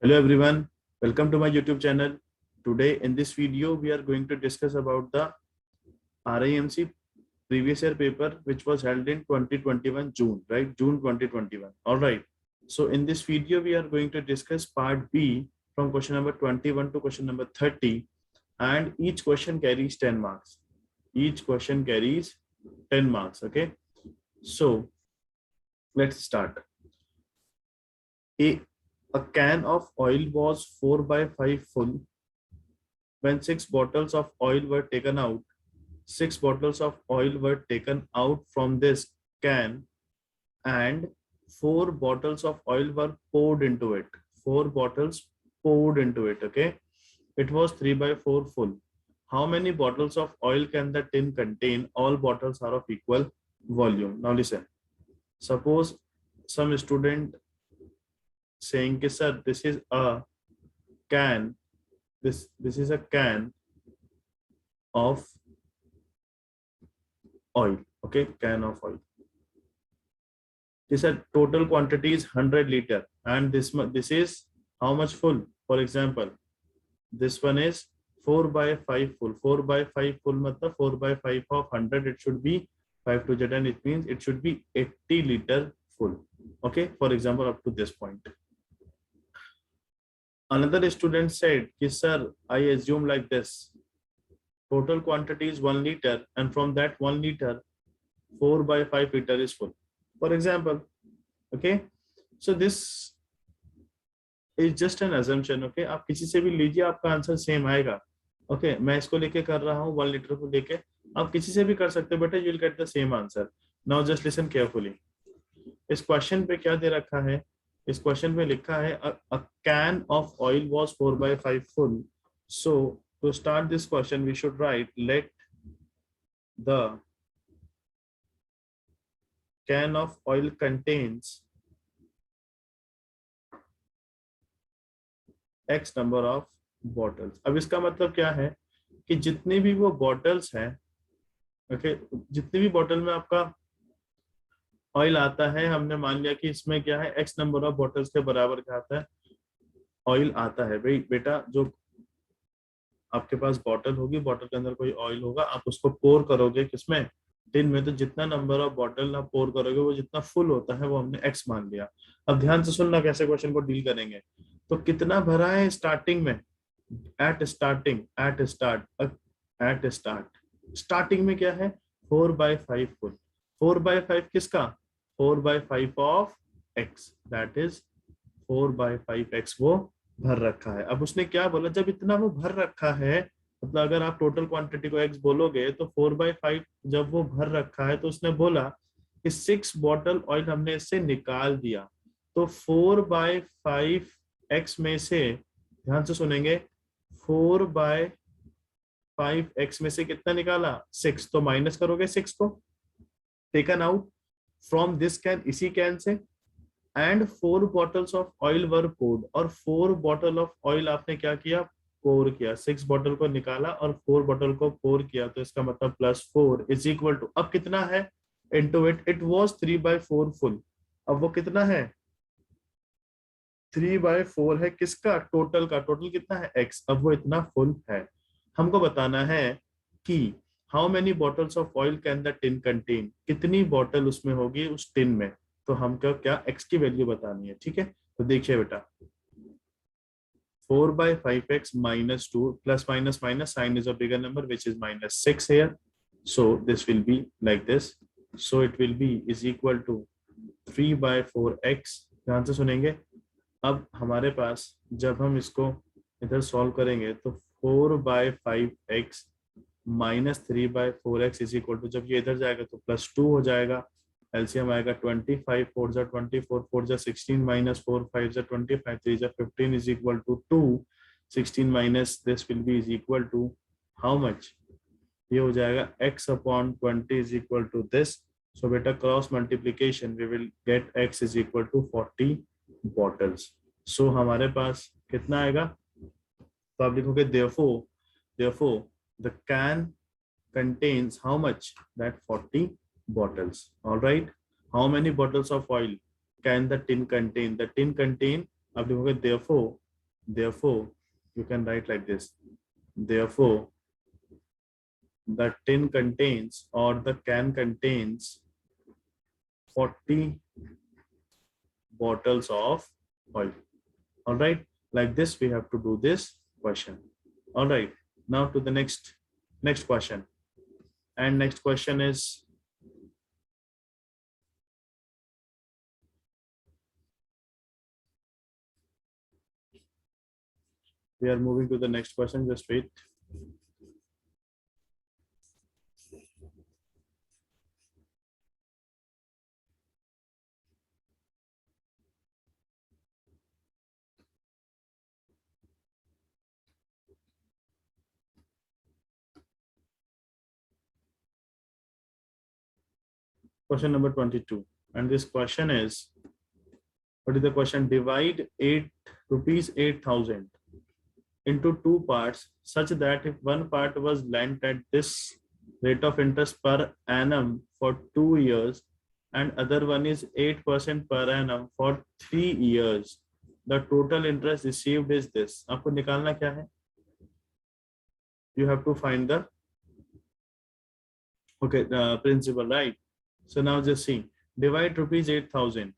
Hello everyone, welcome to my YouTube channel. Today in this video we are going to discuss about the RIMC previous year paper which was held in 2021 June, right? June 2021. All right. So in this video we are going to discuss part B from question number 21 to question number 30, and each question carries 10 marks. Each question carries 10 marks, okay? So let's start. A can of oil was 4 by 5 full. When 6 bottles of oil were taken out, 6 bottles of oil were taken out from this can and 4 bottles of oil were poured into it. 4 bottles poured into it, okay? It was 3 by 4 full. How many bottles of oil can the tin contain? All bottles are of equal volume. Now listen. Suppose some student saying, sir, this is a can. This is a can of oil, okay? Can of oil. This total quantity is 100 liter, and this is how much full? For example, this one is 4 by 5 full. 4 by 5 full matlab 4 by 5 of 100, it should be 5 to Z, and it means it should be 80 liter full, okay? For example, up to this point. Another student said, sir, I assume like this. Total quantity is 1 liter, and from that 1 liter, 4 by 5 liter is full. For example, okay? So this is just an assumption, okay? आप किसी से भी लीजिए, आपका answer same आएगा, okay? मैं इसको लेके कर रहा हूँ 1 लीटर को लेके, आप किसी से भी कर सकते हो बेटा, you will get the same answer. Now just listen carefully. इस क्वेश्चन पे क्या दे रखा है? इस क्वेश्चन में लिखा है a can of oil was 4 by 5 full. So to start this question we should write, let the can of oil contains x number of bottles. अब इसका मतलब क्या है कि जितनी भी वो बॉटल्स हैं, ओके, जितनी भी बॉटल में आपका ऑयल आता है, हमने मान लिया कि इसमें क्या है, x नंबर ऑफ बॉटल्स के बराबर क्या आता है, ऑयल आता है। भाई बेटा, जो आपके पास बॉटल होगी, बॉटल के अंदर कोई ऑयल होगा, आप उसको पोर करोगे किसमें, टिन में, तो जितना नंबर ऑफ बॉटल आप पोर करोगे वो जितना फुल होता है वो हमने x मान लिया। अब ध्यान से सुनना कैसे क्वेश्चन को डील करेंगे। तो कितना भरा है स्टार्टिंग में, एट स्टार्टिंग में क्या है, 4 by 5 फुल। 4 by 5 किसका, 4 by 5 of x, that is 4 by 5x वो भर रखा है। अब उसने क्या बोला, जब इतना वो भर रखा है, मतलब अगर आप टोटल क्वांटिटी को x बोलोगे तो 4 by 5 जब वो भर रखा है, तो उसने बोला कि 6 बॉटल ऑयल हमने इससे निकाल दिया। तो 4 by 5x में से, ध्यान से सुनेंगे, 4 by 5x में से कितना निकाला, 6, तो माइनस करोगे 6 को, taken out from this can, इसी कैन से, and 4 bottles of oil were poured, और 4 बॉटल ऑफ ऑयल आपने क्या किया, पोर किया। 6 बॉटल को निकाला और 4 बॉटल को पोर किया, तो इसका मतलब +4 इज इक्वल टू, अब कितना है, into it was 3 by 4 full. अब वो कितना है, 3 by 4 है किसका, टोटल का, टोटल कितना है x, अब वो इतना फुल है। हमको बताना है कि how many bottles of oil can the tin contain, कितनी बॉटल उसमें होगी उस टिन में, तो हमको क्या x की वैल्यू बतानी है, ठीक है? तो देखिए बेटा, 4 by 5x minus 2 plus minus minus sign is a bigger number which is -6 here, so this will be like this, so it will be is equal to 3 by 4x। ध्यान से सुनेंगे, अब हमारे पास जब हम इसको इधर सॉल्व करेंगे तो 4 by 5x minus 3 by 4x is equal to, जब ये इधर जाएगा तो +2 हो जाएगा, एलसीएम आएगा 25, 4 जा 24, 4 जा 16, minus 4, 5 जा 25, 3 जा 15 is equal to 2, 16 minus this will be is equal to how much, ये हो जाएगा x upon 20 is equal to this, so बेटा cross multiplication we will get x is equal to 40 bottles, so हमारे पास कितना आएगा, तो आप लिखोगे therefore the can contains how much, that 40 bottles. All right, how many bottles of oil can the tin contain, the tin contain, आप लिखोगे therefore Therefore, you can write like this. Therefore, the tin contains or the can contains 40 bottles of oil. All right, like this we have to do this question. All right, now to the next question. And next question is, we are moving to the next question, just wait. Question number 22, and this question is, what is the question? Divide rupees 8,000 into two parts such that if one part was lent at this rate of interest per annum for 2 years and other one is 8% per annum for 3 years, the total interest received is this. आपको निकालना क्या है? You have to find the principal, right? So now just see, divide rupees 8,000,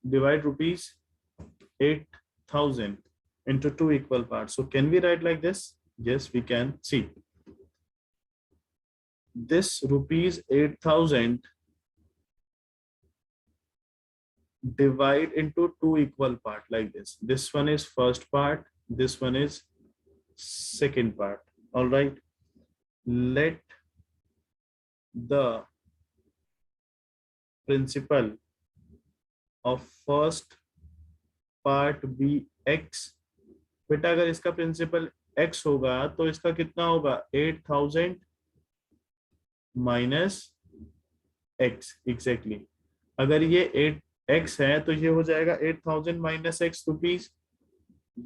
divide rupees 8,000 into two equal parts. So can we write like this? Yes, we can. See, this rupees 8,000 divide into two equal part like this. This one is first part, this one is second part. All right, let the principal of first part be x. बेटा अगर इसका principal x होगा तो इसका कितना होगा? 8,000 minus x. Exactly, अगर ये 8x है तो ये हो जाएगा 8,000 माइनस x रुपीज.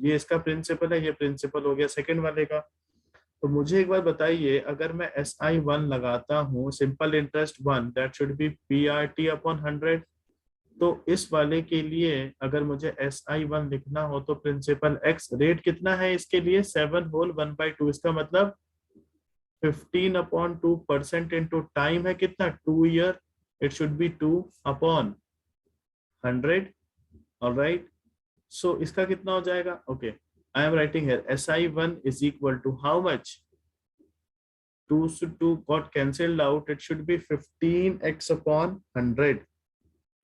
ये इसका प्रिंसिपल है, ये प्रिंसिपल हो गया सेकंड वाले का. तो मुझे एक बार बताइए, अगर मैं SI1 लगाता हूँ, simple interest 1, that should be PRT upon 100. तो इस वाले के लिए अगर मुझे SI1 लिखना हो तो प्रिंसिपल x, रेट कितना है इसके लिए? 7 होल 1/2. इसका मतलब 15/2% इंटू टाइम है कितना? 2 year. It should be 2 upon 100. Alright, so इसका कितना हो जाएगा? Okay, I am writing here SI1 is equal to how much? 2 got cancelled out. It should be 15x upon 100,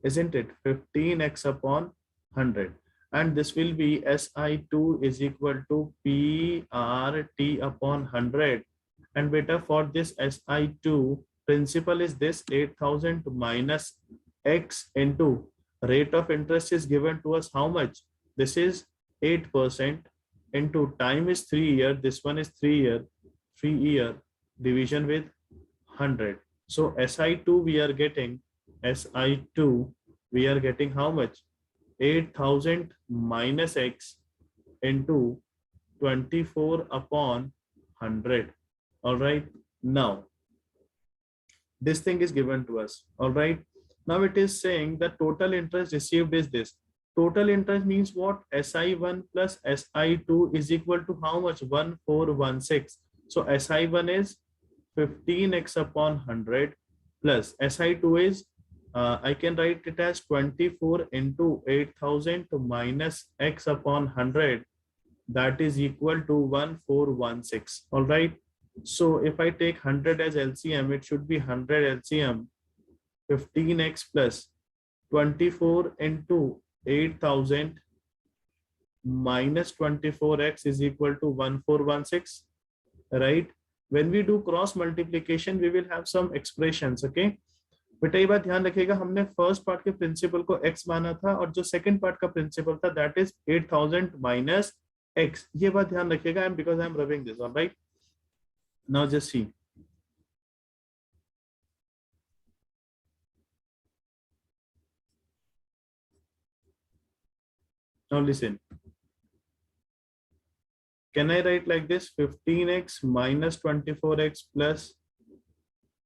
isn't it? 15x upon 100, and this will be SI2 is equal to PRT upon 100. And beta, for this SI2, principal is this 8,000 minus x into rate of interest is given to us how much? This is 8% into time is 3 year. This one is 3 year. 3 year division with 100. So SI2 we are getting, SI2 we are getting how much? 8,000 minus x into 24 upon 100. All right, now this thing is given to us. All right, now it is saying the total interest received is this. Total interest means what? SI1 plus SI2 is equal to how much? 1416. So SI1 is 15x upon 100 plus SI2 is I can write it as 24 into 8,000 minus x upon 100, that is equal to 1416. All right, so if I take 100 as LCM, it should be 100 LCM 15x plus 24 into 8,000 minus 24x is equal to 1416, right? When we do cross multiplication, we will have some expressions. Okay, बेटा ये बात ध्यान रखिएगा, हमने first part के principal को x माना था और जो सेकंड पार्ट का प्रिंसिपल था दैट इज 8,000 माइनस x. ये बात ध्यान रखिएगा, because I am rubbing this. All right, now just see. Now listen. Can I write like this? 15x minus 24x plus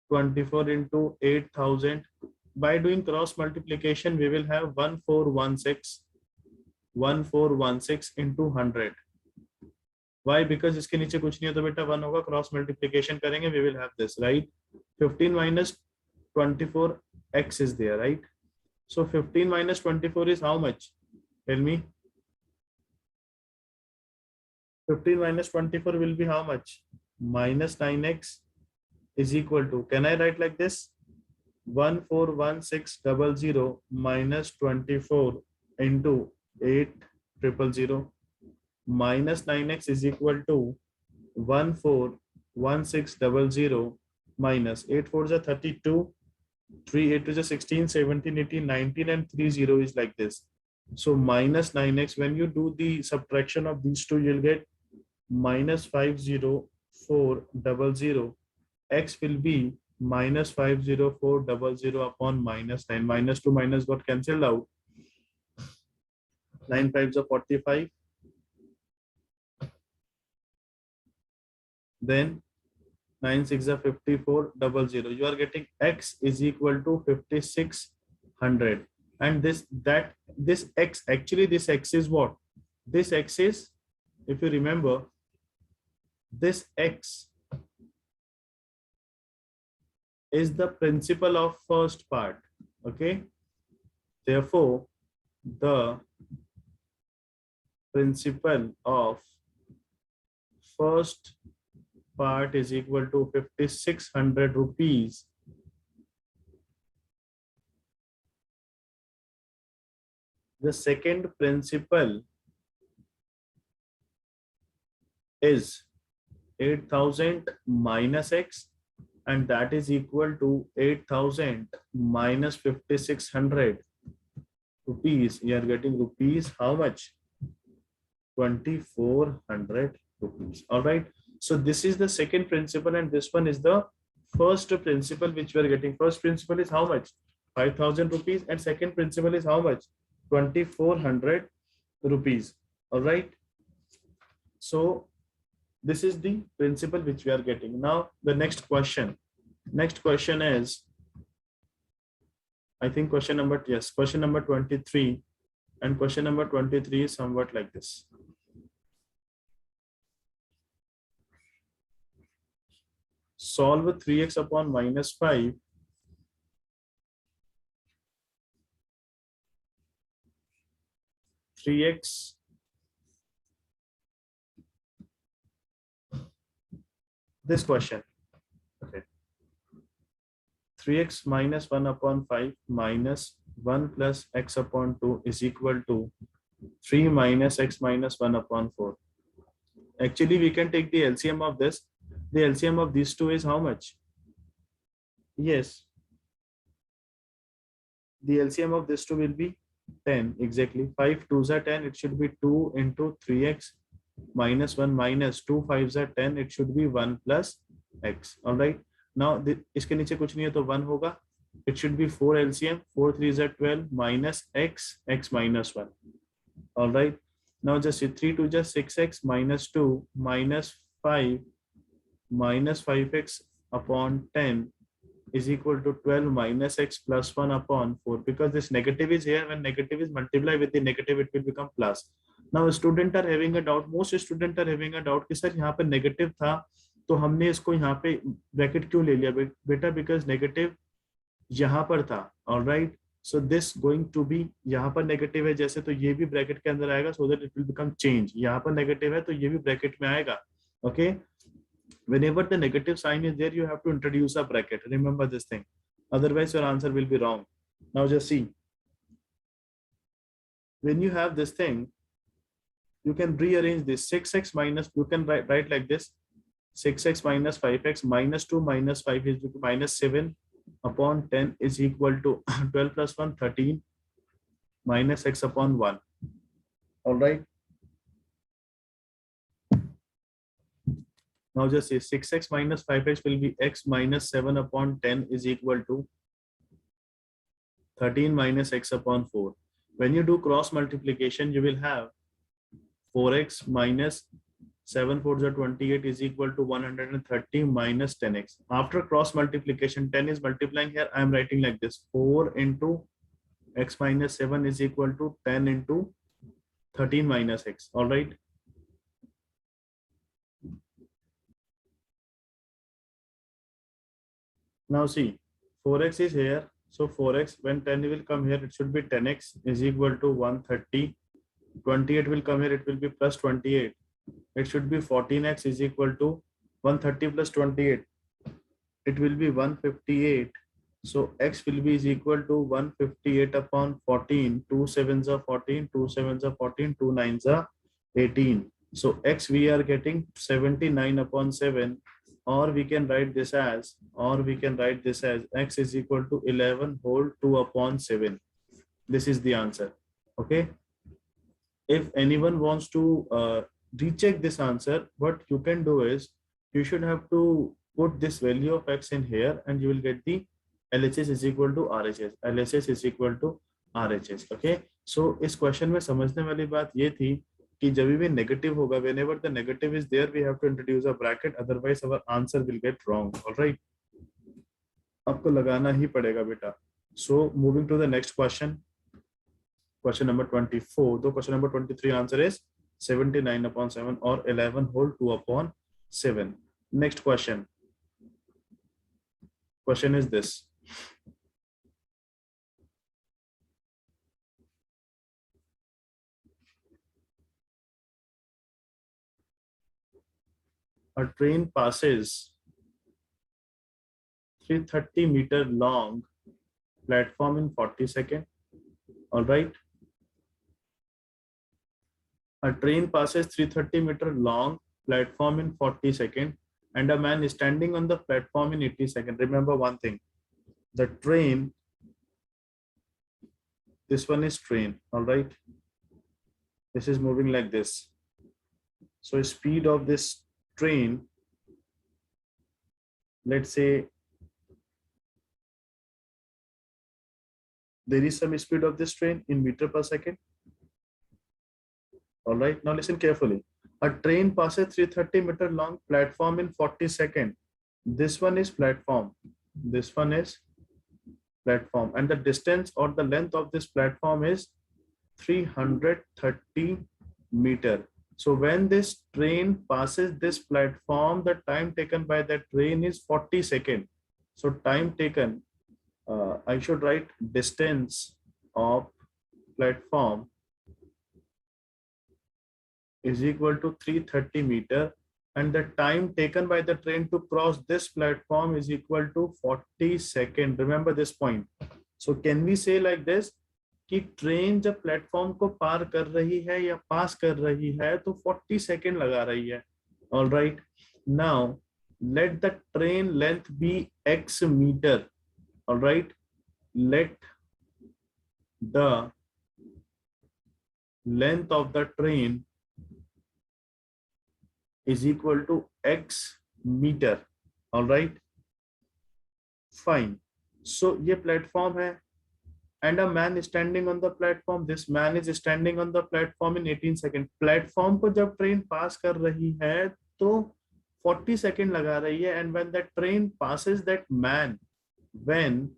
24 into 8,000. By doing cross multiplication, we will have 1416. 1416 into 100. Why? Because इसके नीचे कुछ नहीं है तो बेटा 1 होगा, cross multiplication करेंगे, we will have this, right? 15 minus 24x is there, right? So 15 minus 24 is how much? Tell me. 15 minus 24 will be how much? Minus 9x is equal to, can I write like this? 141600 minus 24 into 8000 minus 9x is equal to 141600 minus 8 4s are 32, 3 8 2s are 16, 17, 18, 19 and 30 is like this. So minus 9x, when you do the subtraction of these two, you'll get minus 50400. X will be minus 50400 upon minus 9. Minus 2 minus got cancelled out. 9 5s are 45. Then 9 6 are 5400. You are getting x is equal to 5600. And this x, actually this x is what? This x is, if you remember, this x is the principal of first part. Okay, therefore the principal of first part is equal to 5600 rupees. The second principal is 8000 minus x, and that is equal to 8000 minus 5600 rupees. You are getting rupees how much? 2400 rupees. All right. So this is the second principal and this one is the first principal which we are getting. First principal is how much? 5000 rupees, and second principal is how much? 2400 rupees. All right. So this is the principal which we are getting. Now the next question. Next question is, I think question number 23, and question number 23 is somewhat like this. Solve 3x upon minus 5 3x this question. Okay, 3x minus 1 upon 5 minus 1 plus x upon 2 is equal to 3 minus x minus 1 upon 4. Actually, we can take the LCM of this. The LCM of these two is how much? Yes, the LCM of this two will be 10. Exactly. 5 2s are 10. It should be 2 into 3x minus 1 minus 2 5s are 10. It should be 1 plus x. All right. Now इसके नीचे कुछ नहीं है तो 1 होगा. It should be 4 LCM. 4 3s are 12 minus x minus 1. All right. Now just 3 2 just 6x minus 2 minus 5 minus 5x upon 10 is equal to 12 minus x plus 1 upon 4. Because this negative is here, when negative is multiplied with the negative, it will become plus. Now students are having a doubt, most students are having a doubt कि sir यहाँ पे negative था तो हमने इसको यहाँ पे bracket क्यों ले लिया बेटा? Because negative यहाँ पर था. All right. So this going to be, यहाँ पर negative है जैसे तो ये भी bracket के अंदर आएगा, so that it will become change. यहाँ पर negative है तो ये भी bracket में आएगा. Okay. Whenever the negative sign is there, you have to introduce a bracket. Remember this thing. Otherwise, your answer will be wrong. Now just see. When you have this thing, you can rearrange this. 6x minus, you can write like this. 6x minus 5x minus 2 minus 5 is minus 7 upon 10 is equal to 12 plus 1, 13 minus x upon 1. All right. Now just say 6x minus 5x will be x minus 7 upon 10 is equal to 13 minus x upon 4. When you do cross multiplication, you will have 4x minus 7 4s are 28 is equal to 130 minus 10x. After cross multiplication, 10 is multiplying here. I am writing like this. 4 into x minus 7 is equal to 10 into 13 minus x. All right. Now see, 4x is here. So 4x, when 10 will come here, it should be 10x is equal to 130. 28 will come here, it will be plus 28. It should be 14x is equal to 130 plus 28. It will be 158. So x will be is equal to 158 upon 14. 2 sevens are 14, 2 sevens are 14, 2 nines are 18. So x we are getting 79 upon 7, or we can write this as, x is equal to 11 whole 2 upon 7. This is the answer. Okay. If anyone wants to recheck this answer, what you can do is you should have to put this value of x in here and you will get the LHS is equal to RHS. LHS is equal to RHS. Okay. So इस question में समझने वाली बात ये थी कि जब भी नेगेटिव होगा, whenever the negative is there, we have to introduce a bracket, otherwise our answer will get wrong. All right. आपको लगाना ही पड़ेगा बेटा. So moving to the next question. Question number 24. Though question number 23 answer is 79 upon 7 or 11 whole 2 upon 7. Next question. Question is this. A train passes 330-meter long platform in 40 seconds. All right. A train passes 330-meter long platform in 40 seconds and a man is standing on the platform in 80 seconds. Remember one thing, the train, this one is train. All right. This is moving like this. So speed of this train, let's say there is some speed of this train in meter per second. All right, now listen carefully. A train passes 330-meter long platform in 40 seconds. This one is platform. This one is platform. And the distance or the length of this platform is 330 meters. So when this train passes this platform, the time taken by the train is 40 seconds. So time taken, I should write distance of platform is equal to 330 meters, and the time taken by the train to cross this platform is equal to 40 seconds. Remember this point. So can we say like this कि train जब platform को पार कर रही है या पास कर रही है तो 40 सेकेंड लगा रही है. All right. Now let the train length be x meter. All right. Let the length of the train is equal to x meter. All right. Fine. So ये प्लेटफॉर्म है and a man is standing on the platform. This man is standing on the platform in 18 seconds. Platform को जब train पास कर रही है तो 40 second लगा रही है. And when the train passes that man, when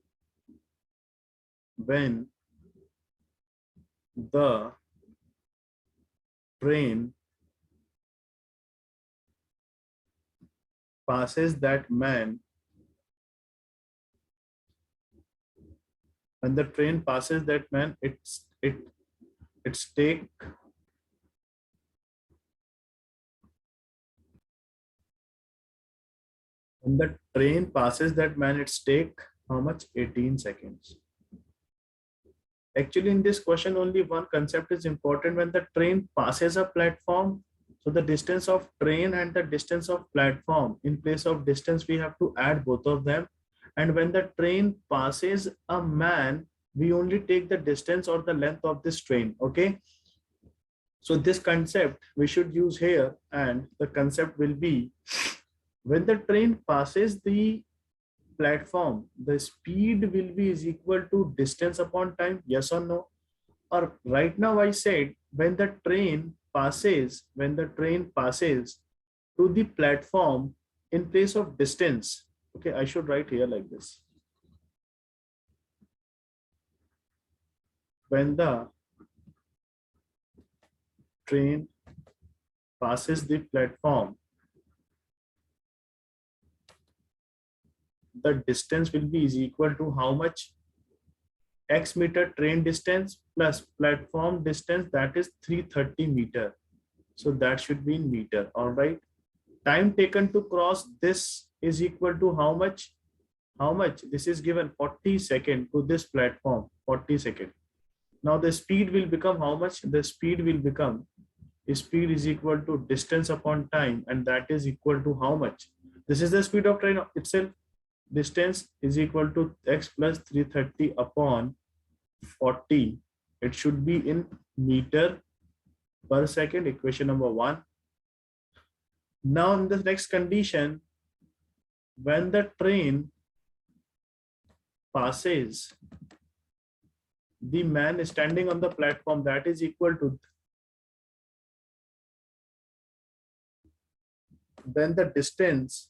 the train passes that man, when the train passes that man, it's take when the train passes that man, it's take how much? 18 seconds. Actually, in this question, only one concept is important. When the train passes a platform, so the distance of train and the distance of platform, in place of distance, we have to add both of them. And when the train passes a man, we only take the distance or the length of this train. Okay. So this concept we should use here, and the concept will be when the train passes the platform, the speed will be is equal to distance upon time. Yes or no? Or right now I said when the train passes to the platform, in place of distance. Okay, I should write here like this. When the train passes the platform, the distance will be is equal to how much? X meter train distance plus platform distance, that is 330 meter. So that should be in meter. All right. Time taken to cross this is equal to how much? How much? This is given 40 seconds to this platform, 40 seconds. Now the speed will become how much? The speed will become, speed is equal to distance upon time, and that is equal to how much? This is the speed of train itself. Distance is equal to x plus 330 upon 40. It should be in meter per second, equation number 1. Now in the next condition, when the train passes the man standing on the platform, that is equal to, then the distance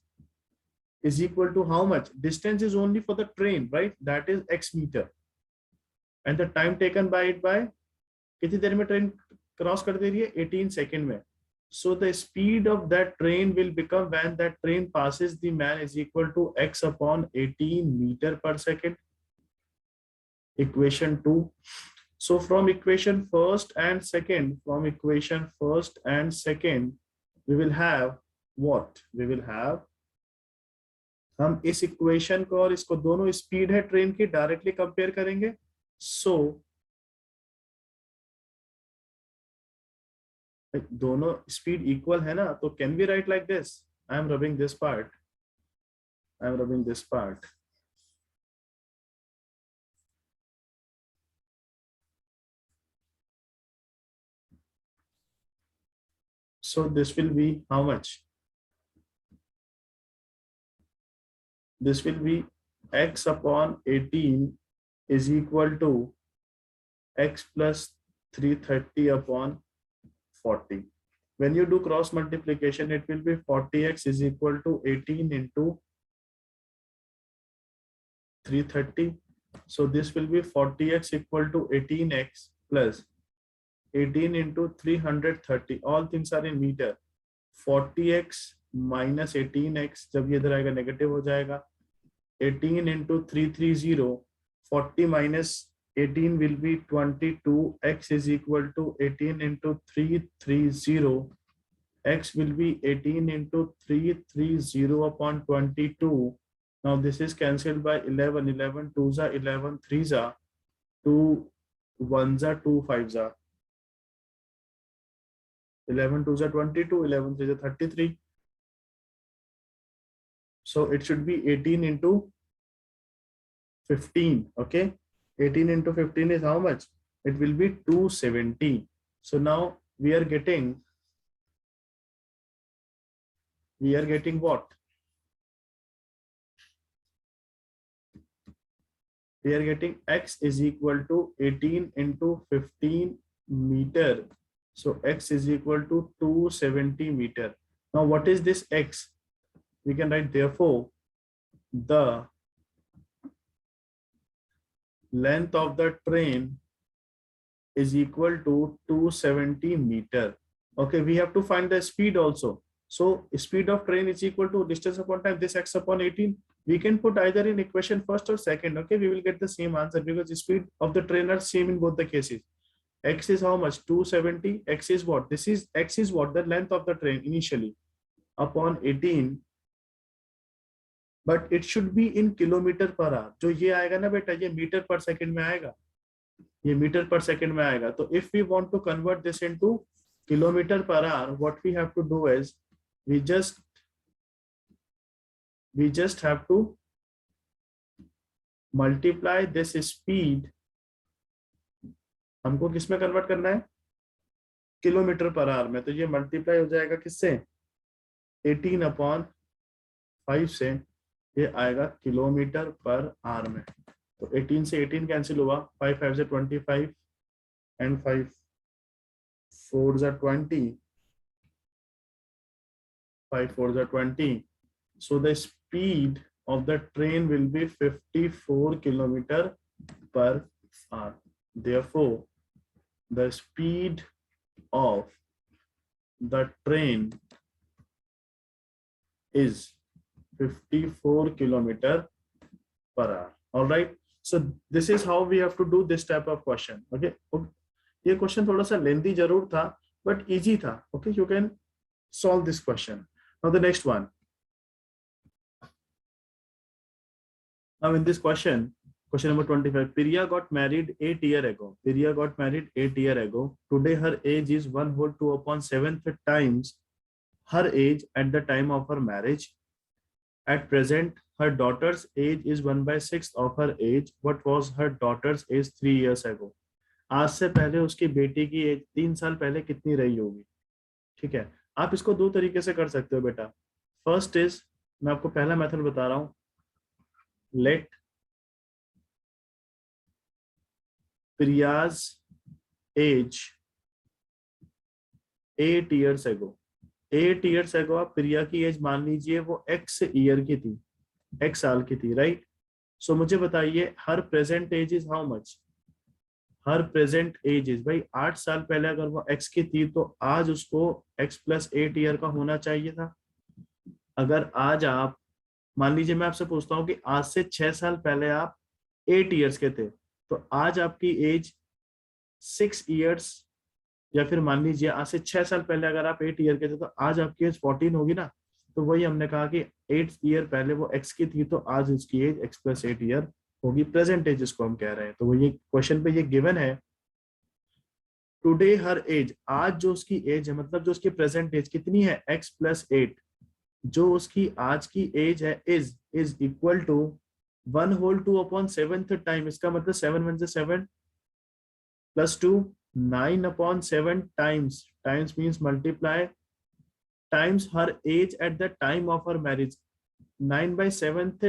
is equal to how much? Distance is only for the train, right? That is x meter. And the time taken by it by, कितनी देर में train cross कर दे रही है? 18 second में. So the speed of that train will become, when that train passes the man, is equal to x upon 18 meter per second. Equation 2. So from equation first and second, we will have what? We will have, हम इस equation को और इसको, दोनों speed है train की, directly compare करेंगे. सो दोनों स्पीड इक्वल है ना, तो can we write like this? I am rubbing this part, so this will be how much? This will be x upon 18 is equal to x plus 330 upon 40. When you do cross multiplication, it will be 40x is equal to 18 into 330. So this will be 40x equal to 18x plus 18 into 330. All things are in meter. 40x minus 18x, जब ये इधर आएगा negative हो जाएगा. 18 into 330, 40 minus 18 will be 22. X is equal to 18 into 330. X will be 18 into 330 upon 22. Now this is cancelled by 11. 11 2s are 11 3s are 2 1s are 2 5s are 11 2s are 22. 11 3s are 33. So it should be 18 into 15. Okay. 18 into 15 is how much? It will be 270. So now we are getting what? We are getting x is equal to 18 into 15 meter. So x is equal to 270 meter. Now what is this x? We can write, therefore the length of the train is equal to 270 meter. Okay, we have to find the speed also. So speed of train is equal to distance upon time, this x upon 18. We can put either in equation first or second. Okay, we will get the same answer because the speed of the train are same in both the cases. X is how much? 270. X is what? This is x is what? The length of the train initially upon 18. But it should be in kilometer per hour. जो ये आएगा ना बेटा, ये metre पर second में आएगा, ये मीटर पर सेकंड में आएगा. तो if we want to convert this into kilometer per hour, what we have to do is we just have to multiply this speed. हमको किस में कन्वर्ट करना है? किलोमीटर पर आवर में. तो ये मल्टीप्लाई हो जाएगा किससे? 18 upon 5 से, ये आएगा किलोमीटर पर आवर में. तो 18 से 18 कैंसिल हुआ, 5 5 से 25 and 5 4s are 20, 5 4s are 20. So the speed of the train will be 54 kilometer per hour. Therefore the speed of the train is 54 kilometer per hour. All right, so this is how we have to do this type of question. Okay, ये question थोड़ा सा lengthy जरूर था but easy था. Okay, you can solve this question. Now the next one. Now in this question, question number 25, Priya got married 8 years ago. Priya got married 8 years ago. Today her age is 1 whole 2 upon 7th times her age at the time of her marriage. At present her daughter's age is 1 by 6th of her age. What was her daughter's age 3 years ago? आज से पहले उसकी बेटी की as 3 साल पहले कितनी रही होगी. ठीक है, आप इसको दो तरीके से कर सकते हो बेटा. फर्स्ट इज, मैं आपको पहला मेथड बता रहा हूं. Let Priya's age 8 years ago. 8 years ago आप प्रिया की एज मान लीजिए वो x ईयर की थी, x साल की थी, राइट. सो मुझे बताइए her present age is how much. Her present age is, भाई 8 साल पहले अगर वो x की थी तो आज उसको x प्लस 8 ईयर का होना चाहिए था. अगर आज आप मान लीजिए, मैं आपसे पूछता हूँ कि आज से 6 साल पहले आप 8 years के थे तो आज आपकी एज 6 years, या फिर मान लीजिए आज से 6 साल पहले अगर आप 8 ईयर के थे तो आज आपकी एज 14 होगी ना. तो वही हमने कहा कि 8 ईयर पहले वो x की थी तो आज उसकी एज x प्लस 8 ईयर होगी. प्रेजेंट एज इसको हम कह रहे हैं. तो वो ये क्वेश्चन पे ये गिवन है. टुडे हर एज, आज जो उसकी एज है मतलब जो उसकी प्रेजेंट एज कितनी है x प्लस 8. जो उसकी आज की एज है is equal to 1 whole 2 upon 7th time. इसका मतलब 7 1 से 7 plus 2 9 upon 7 times. Times means multiply times her age at the time of her marriage. 9 by 7th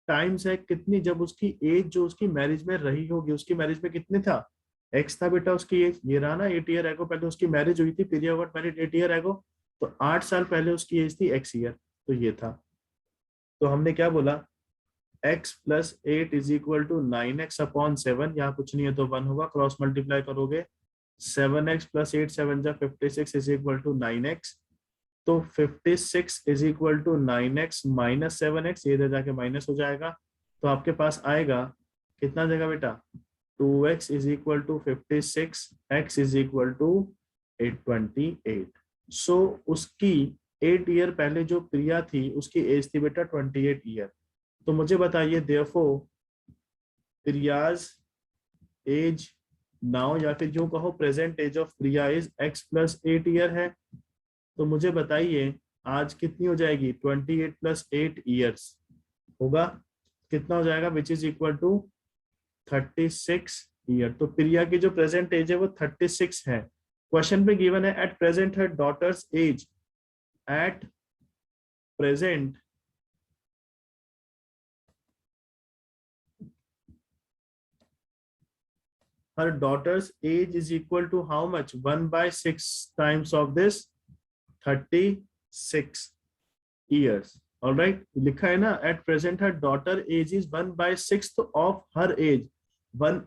times है कितनी, जब उसकी एज जो उसकी मैरिज में रही होगी. उसकी मैरिज में कितने था, एक्स था बेटा उसकी एज. ये रहा ना 8 years ago पहले उसकी मैरिज हुई थी. प्रिया गॉट मैरिड 8 years ago, तो 8 साल पहले उसकी एज थी x ईयर. तो ये था. तो हमने क्या बोला, x plus 8 is equal to 9x upon 7. यहाँ कुछ नहीं है तो 1 होगा. क्रॉस मल्टीप्लाई करोगे 7x प्लस 8 7 जा 56 इज इक्वल टू 9x. तो 56 is equal to 9x minus 7x. ये इधर जाके माइनस हो जाएगा. तो आपके पास आएगा कितना जगह बेटा, 2x is equal to 56, x is equal to 828. So उसकी 8 ईयर पहले जो प्रिया थी उसकी एज थी बेटा 28 ईयर. तो मुझे बताइए देयरफॉर प्रियाज एज नाउ, या फिर जो कहो present age of Priya is x plus 8 year है. तो मुझे बताइए आज कितनी हो जाएगी, 28 प्लस 8 ईयर्स होगा. कितना हो जाएगा, which is equal to 36 year. तो प्रिया की जो प्रेजेंट एज है वो 36 है. क्वेश्चन पे गिवन है at present her daughters as. At present her daughter's age is equal to how much, 1 by 6 times of this 36 years. All right, लिखा है ना at present her daughter age is 1 by 6th of her age.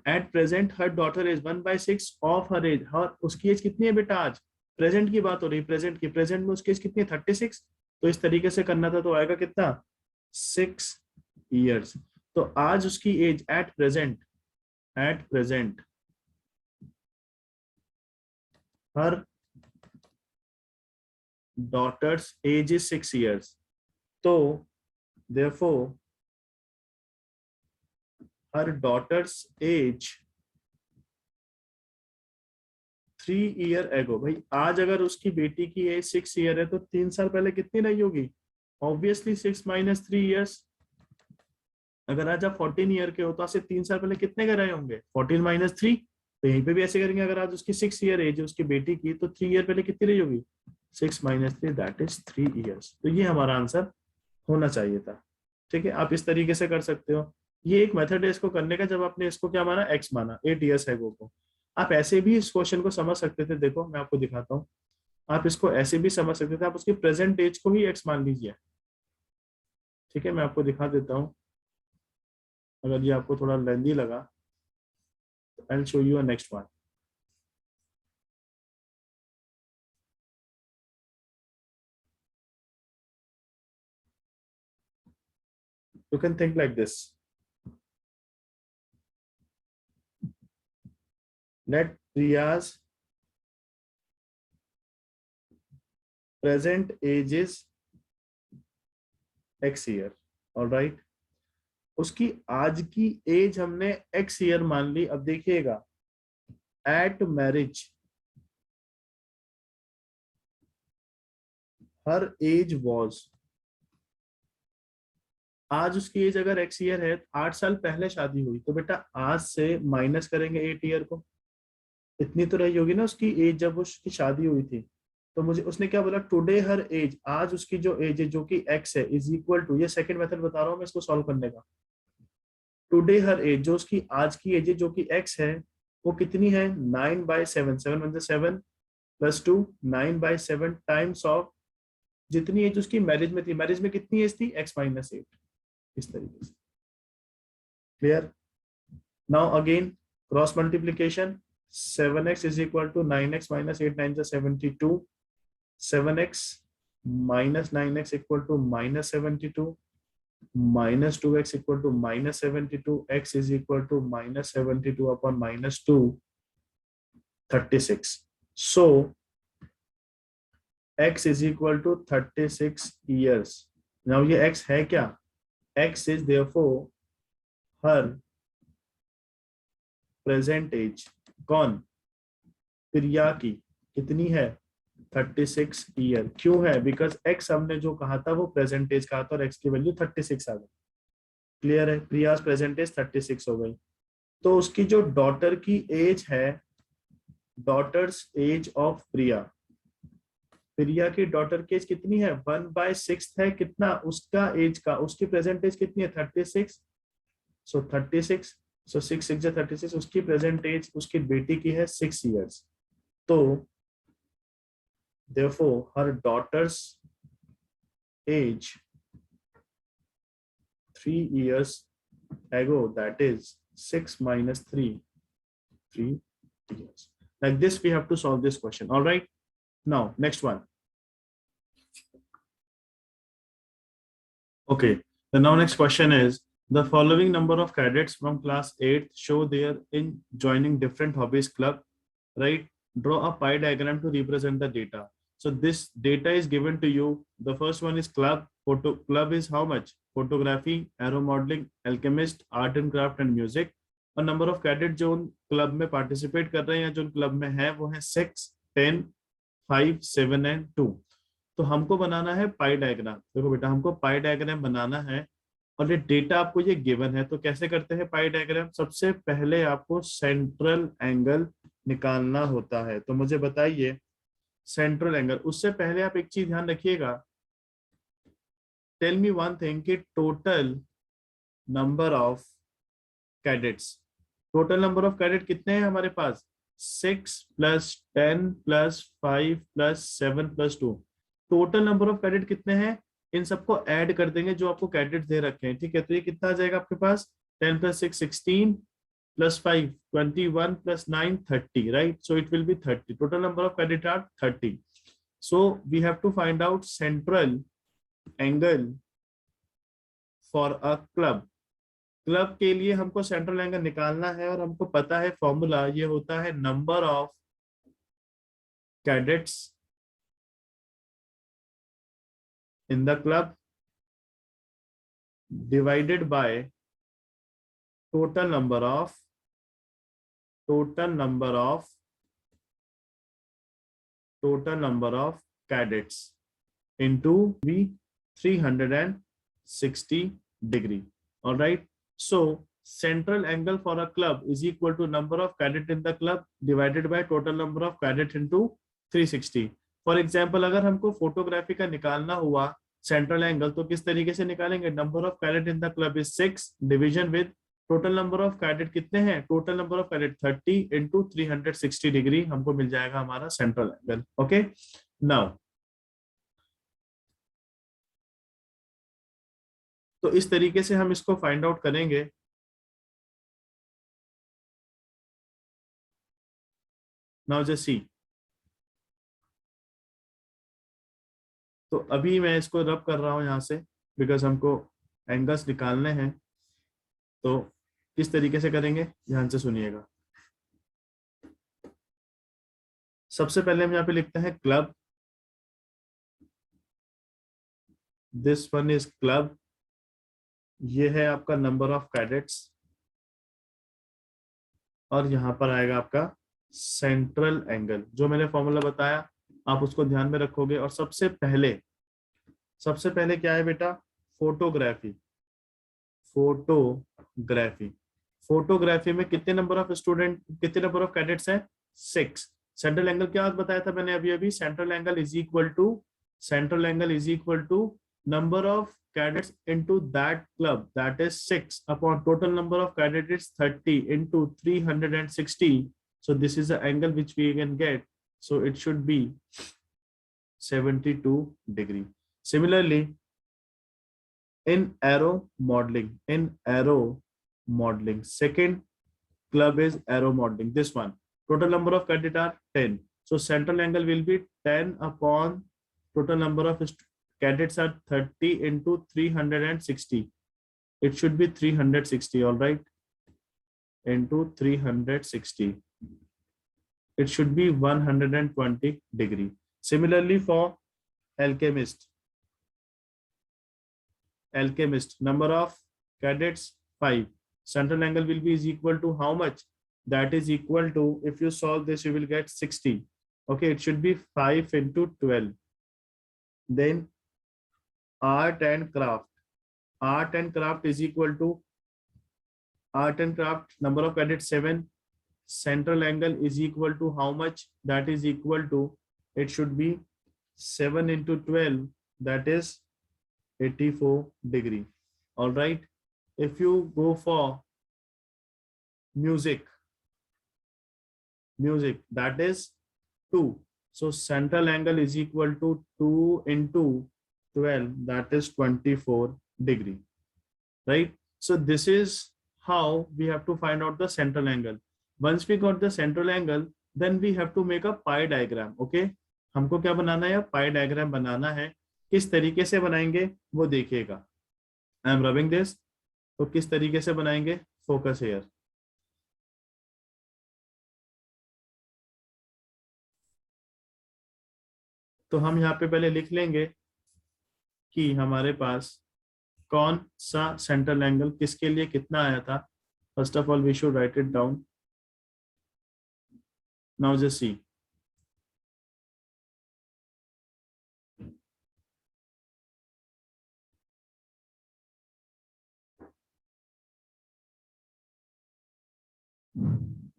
at present her daughter is 1 by 6 of her age. और उसकी as कितनी है बेटा, आज present की बात हो रही है. प्रेजेंट की, प्रेजेंट में उसकी एज कितनी है 36. तो इस तरीके से करना था तो आएगा कितना 6 years. तो आज उसकी age at present her daughter's age is 6 years. So therefore her daughter's age 3 years ago. भाई आज अगर उसकी बेटी की एज 6 years है तो 3 साल पहले कितनी रही होगी, ऑब्वियसली 6 minus 3 years. अगर आज आप 14 ईयर के हो तो आज से 3 साल पहले कितने के रहे होंगे, 14 minus 3. तो यहीं पे भी ऐसे करेंगे. अगर आज उसकी 6 year एज है उसकी बेटी की तो 3 year पहले कितनी रही होगी, 6 minus 3 दैट इज 3 years. तो ये हमारा आंसर होना चाहिए था. ठीक है, आप इस तरीके से कर सकते हो. ये एक मेथड है इसको करने का, जब आपने इसको क्या माना, x माना 8 years है को. आप ऐसे भी इस क्वेश्चन को समझ सकते थे. देखो मैं आपको दिखाता हूँ. आप इसको ऐसे भी समझ सकते थे. आप उसकी प्रेजेंट एज को ही x मान लीजिए. ठीक है, मैं आपको दिखा देता हूँ. अगर ये आपको थोड़ा लेंदी लगा तो I will show you a next one. You can think like this. Let Priya's present age is X year. All right. उसकी आज की एज हमने X ईयर मान ली. अब देखिएगा, at marriage her age was, आज उसकी एज अगर X ईयर है, 8 साल पहले शादी हुई, तो बेटा आज से माइनस करेंगे 8 ईयर को. इतनी तो रही होगी ना उसकी एज जब उसकी शादी हुई थी. तो मुझे उसने क्या बोला, टुडे हर एज, आज उसकी जो एज है जो कि X है, इज इक्वल टू, ये सेकंड मेथड बता रहा हूं मैं इसको सॉल्व करने का. टुडे हर एज, जो उसकी आज की एज है जो कि X है, वो कितनी है, 9/7, 7 प्लस 2, 9/7 टाइम्स ऑफ जितनी एज उसकी मैरिज में थी. मैरिज में कितनी एज थी, X-8. इस तरीके से. Clear. Now again cross multiplication, 7x is equal to 9x minus 8 9 is 72. 7x minus 9x equal to minus 72. Minus 2x equal to minus 72. X is equal to minus 72 upon minus 2, 36. So x is equal to 36 years. Now ये x है क्या, x is therefore her present age. कौन, प्रिया की कितनी है, 36 year. क्यों है, because x हमने जो कहा था वो प्रेजेंट एज कहा था और x की वैल्यू 36 आ गई. क्लियर है, प्रियास प्रेजेंट एज 36 हो गई. तो उसकी जो डॉटर की एज है, डॉटर्स एज ऑफ प्रिया, प्रिया की डॉटर की एज कितनी है, 1/6 है. कितना उसका एज का, उसकी प्रेजेंट एज कितनी है, 36. सो 36, सो 6 6 36. उसकी प्रेजेंट एज उसकी बेटी की है 6 years. तो therefore her daughter's age 3 years ago, that is 6 minus 3, 3 years. Like this we have to solve this question. All right, now next one. Okay, the now next question is, the following number of cadets from class 8 show their in joining different hobbies club, right? Draw a pie diagram to represent the data. So this data is given to you. The first one is club. Club is how much, photography, aero modeling, alchemist, art and craft and music. और number of cadet जो club में participate कर रहे हैं, जो club में है, वो है 6, 10, 5, 7 and 2. तो हमको बनाना है पाई डायग्राम. देखो बेटा, हमको पाई डायग्राम बनाना है और ये डेटा आपको ये गिवन है. तो कैसे करते हैं पाई डायग्राम, सबसे पहले आपको सेंट्रल एंगल निकालना होता है. तो मुझे बताइए सेंट्रल एंगल. उससे पहले आप एक चीज ध्यान रखिएगा, टेल मी वन थिंग, कि total number of cadets, total number of cadet कितने हैं हमारे पास, 6 + 10 + 5 + 7 + 2. टोटल नंबर ऑफ कैडेट कितने हैं, इन सबको ऐड कर देंगे जो आपको कैडेट दे रखे हैं. ठीक है, तो ये कितना आ जाएगा आपके पास, 10 + 6 16 + 5 21 + 9 30, right? So it will be 30. Total number of cadet are 30. So we have to find out central angle for a club. Club के लिए हमको सेंट्रल एंगल निकालना है और हमको पता है फॉर्मूला, ये होता है number of cadets in the club divided by total number of cadets into the 360 degree. All right, so central angle for a club is equal to number of cadet in the club divided by total number of cadet into 360. For example अगर हमको photography का निकालना हुआ central angle, तो किस तरीके से निकालेंगे, number of cadet in the club is 6 division with total number of cadet कितने हैं, total number of cadet 30 into 360 degree, हमको मिल जाएगा हमारा सेंट्रल एंगल. ओके, नाउ तो इस तरीके से हम इसको फाइंड आउट करेंगे. नाउ जस्ट सी, तो अभी मैं इसको रब कर रहा हूं यहां से, बिकॉज हमको एंगल्स निकालने हैं तो किस तरीके से करेंगे, ध्यान से सुनिएगा। सबसे पहले हम यहाँ पे लिखते हैं club, this one is club, ये है आपका नंबर ऑफ कैडेट्स, और यहाँ पर आएगा आपका सेंट्रल एंगल। जो मैंने फॉर्मूला बताया आप उसको ध्यान में रखोगे। और सबसे पहले क्या है बेटा, फोटोग्राफी। फोटोग्राफी फोटोग्राफी में कितने नंबर ऑफ स्टूडेंट, कितने नंबर ऑफ कैडेट्स हैं, 6। सेंट्रल एंगल क्या बताया था मैंने अभी, central angle is equal to number of cadets into that club, that is 6 upon total number of cadets is 30 into 360. So this is the angle which we can get, so it should be 72 degree. Similarly, in arrow modeling, second club is arrow modeling, this one. Total number of cadets are 10, so central angle will be 10 upon total number of cadets are 30 into 360. It should be 360, all right, into 360. It should be 120 degree. Similarly for alchemist, number of cadets 5. Central angle will be is equal to how much? That is equal to, if you solve this you will get 60. Okay, it should be 5 into 12. Then art and craft is equal to, art and craft number of cadets 7. Central angle is equal to how much? That is equal to, it should be 7 into 12, that is 84 degree. All right, if you go for music, that is 2. So central angle is equal to 2 into 12, that is 24 degree, right? So this is how we have to find out the central angle. Once we got the central angle, then we have to make a pie diagram. Okay, हमको क्या बनाना है, पाई diagram बनाना है। किस तरीके से बनाएंगे वो देखिएगा। आई एम रबिंग दिस, तो किस तरीके से बनाएंगे, फोकस हियर। तो हम यहाँ पे पहले लिख लेंगे कि हमारे पास कौन सा सेंट्रल एंगल किसके लिए कितना आया था। First of all we should write it down. Now just see,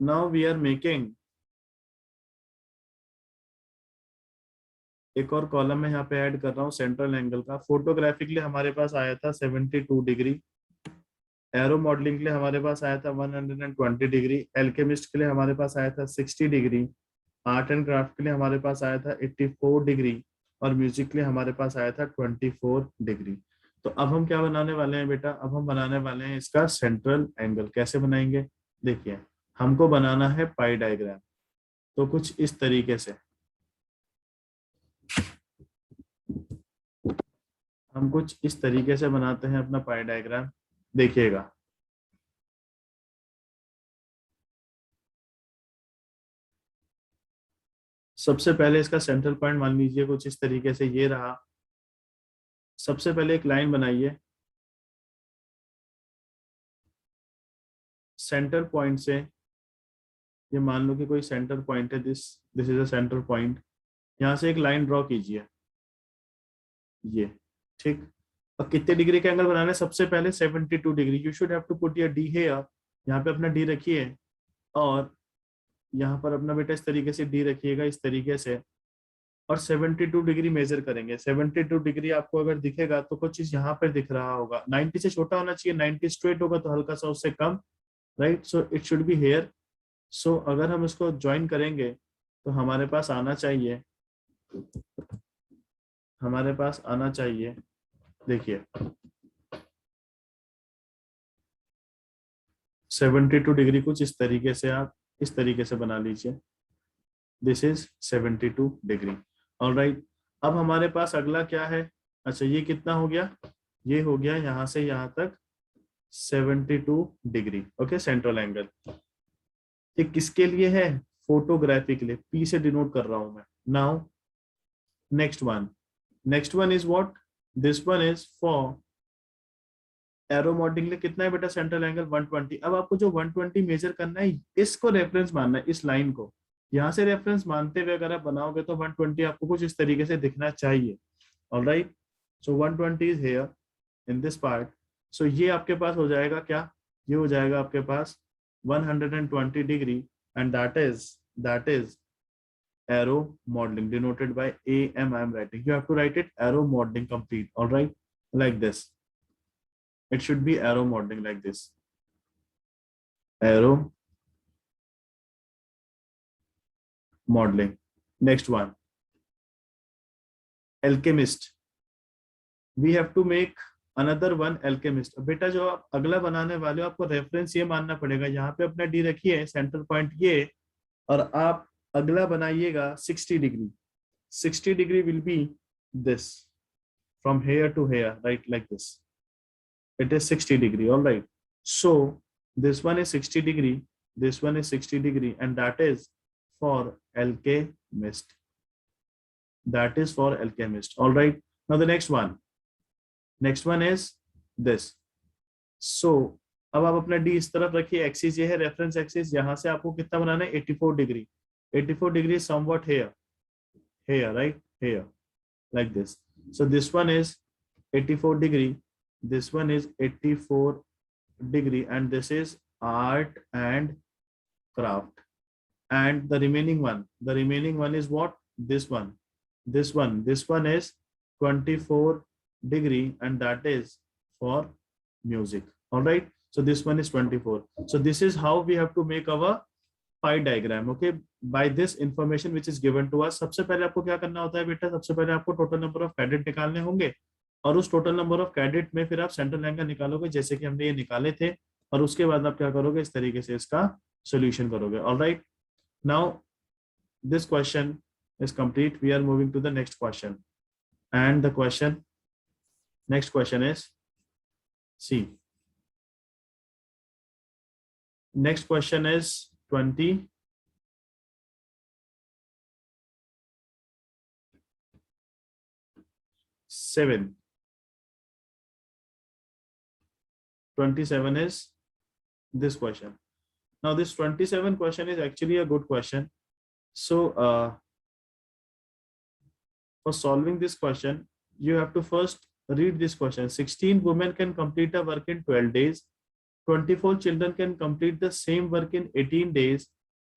now we are making एक और कॉलम में यहाँ पे ऐड कर रहा हूँ सेंट्रल एंगल का। फोटोग्राफी के लिए हमारे पास आया था 72 डिग्री, एरो मॉडलिंग के लिए हमारे पास आया था 120 डिग्री, एल्केमिस्ट के लिए हमारे पास आया था 60 डिग्री, आर्ट एंड क्राफ्ट के लिए हमारे पास आया था 84 डिग्री, और म्यूजिक के लिए हमारे पास आया था 24 डिग्री। तो अब हम क्या बनाने वाले हैं बेटा, अब हम बनाने वाले हैं इसका सेंट्रल एंगल। कैसे बनाएंगे, देखिए हमको बनाना है पाई डायग्राम। तो कुछ इस तरीके से हम कुछ इस तरीके से बनाते हैं अपना पाई डायग्राम, देखिएगा। सबसे पहले इसका सेंट्रल पॉइंट मान लीजिए कुछ इस तरीके से ये रहा। सबसे पहले एक लाइन बनाइए सेंटर पॉइंट से, ये मान लो कि कोई सेंटर पॉइंट है, this is a centre point. यहाँ से एक लाइन ड्रॉ कीजिए, ये ठीक। और कितने डिग्री का एंगल बनाना है, सबसे पहले 72 degree. You should have to put your D here, यहाँ पे अपना डी रखिए, और यहाँ पर अपना बेटा इस तरीके से डी रखिएगा, इस तरीके से, और 72 डिग्री मेजर करेंगे। 72 डिग्री आपको अगर दिखेगा तो कुछ चीज यहाँ पर दिख रहा होगा, 90 से छोटा होना चाहिए, 90 स्ट्रेट होगा तो हल्का सा उससे कम, right. So it should be here. So अगर हम इसको ज्वाइन करेंगे तो हमारे पास आना चाहिए, देखिए 72 डिग्री कुछ इस तरीके से, आप इस तरीके से बना लीजिए। This is 72 degree, alright. अब हमारे पास अगला क्या है, अच्छा ये कितना हो गया, ये हो गया यहाँ से यहाँ तक 72 डिग्री, ओके, सेंट्रल एंगल। ये किसके लिए है? फोटोग्राफी के लिए, पी से डिनोट कर रहा हूं मैं। Now next one is what? This one is for aero modelling लिए कितना है बेटा सेंट्रल एंगल? 120। अब आपको जो 120 मेजर करना है, इसको रेफरेंस मानना है, इस लाइन को। यहां से रेफरेंस मानते हुए अगर आप बनाओगे तो 120 आपको कुछ इस तरीके से दिखना चाहिए। Alright, so 120 is here in this part. So ये आपके पास हो जाएगा क्या? ये हो जाएगा आपके पास 120 degree, and that is arrow modeling denoted by AM. I am writing. You have to write it arrow modeling complete. All right, like this. It should be arrow modeling like this. Arrow modeling. Next one, alchemist. We have to make another one, alchemist. बेटा जो आप अगला बनाने वाले हो, आपको reference ये मानना पड़ेगा। यहाँ पे अपना डी रखिए, सेंटर पॉइंट ये, और आप अगला बनाइएगा 60 degree. 60 degree will be this, from here to here, right, like this. It is 60 degree. All right, so this one is 60 degree, this one is 60 degree, and that is for alchemist. That is for alchemist. All right, now the next one is this. So अब आप अपना D इस तरफ रखिए, axis ये है reference axis. यहां से आपको कितना बनाना है? 84 degree. 84 degree somewhat here, right, here, like this. So this one is 84 degree, this one is 84 degree, and this is art and craft. And the remaining one is what? This one is 24 degree, and that is for music. All right, so this one is 24. So this is how we have to make our pie diagram, okay, by this information which is given to us. सबसे पहले आपको क्या करना होता है बेटा? सबसे पहले आपको टोटल नंबर ऑफ कैडेट निकालने होंगे, और उस टोटल नंबर ऑफ कैडेट में फिर आप सेंट्रल एंगल निकालोगे, जैसे कि हमने ये निकाले थे, और उसके बाद आप क्या करोगे? इस तरीके से इसका सोल्यूशन करोगे। Alright, now this question is complete. We are moving to the next question, and the next question is C. Next question is 27. Is this question. Now this 27 question is actually a good question. So for solving this question, you have to first read this question. 16 women can complete a work in 12 days. 24 children can complete the same work in 18 days.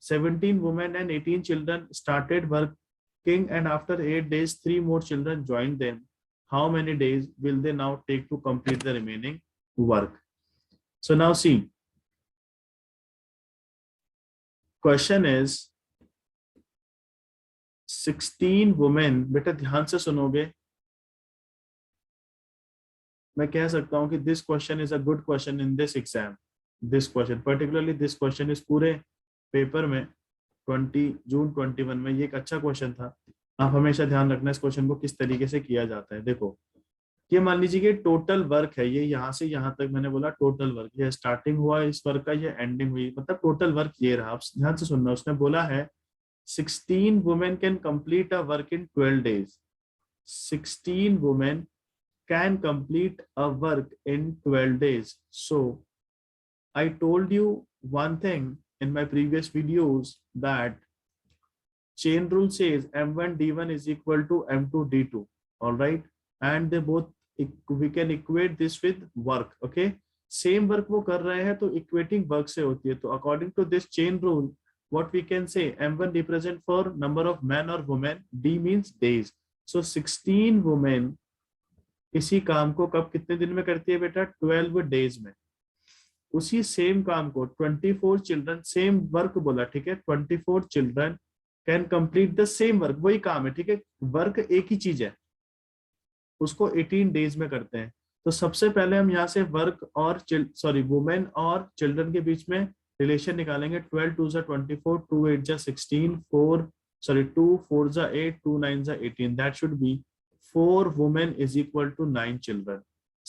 17 women and 18 children started working, and after 8 days, 3 more children joined them. How many days will they now take to complete the remaining work? So now see, question is 16 women. बेटा ध्यान से सुनोगे, मैं कह सकता हूं कि this question is a good question in this exam. This question particularly, this question इस पूरे पेपर में 20 जून 21 में ये एक अच्छा क्वेश्चन था। आप हमेशा ध्यान रखना इस क्वेश्चन को किस तरीके से किया जाता है। देखो, ये मान लीजिए कि टोटल वर्क है, ये यहाँ से यहाँ तक मैंने बोला टोटल वर्क, ये स्टार्टिंग हुआ इस वर्क का, ये एंडिंग हुई, मतलब टोटल वर्क ये रहा। आप ध्यान से सुनना, उसने बोला है 16 women can complete a work in 12 days. 16 women can complete a work in 12 days. So I told you one thing in my previous videos, that chain rule says M1 D1 is equal to M2 D2. All right, and they both, we can equate this with work. Okay, same work वो कर रहे हैं तो equating work से होती है। तो according to this chain rule, what we can say, M1 represent for number of men or women, D means days. So 16 women इसी काम को कब कितने दिन में करती है बेटा? 12 days में। उसी सेम काम को 24 चिल्ड्रन, सेम वर्क बोला, ठीक है, 24 children can complete the same work, वही काम है, ठीक है, वर्क एक ही चीज है, उसको 18 days में करते हैं। तो सबसे पहले हम यहाँ से वर्क और वुमेन और चिल्ड्रन के बीच में रिलेशन निकालेंगे। 12 2 जा 24, 2 8 जा 16, 2 4 जा 8, 2 9 जा 18। That should be 4 women is equal to 9 children.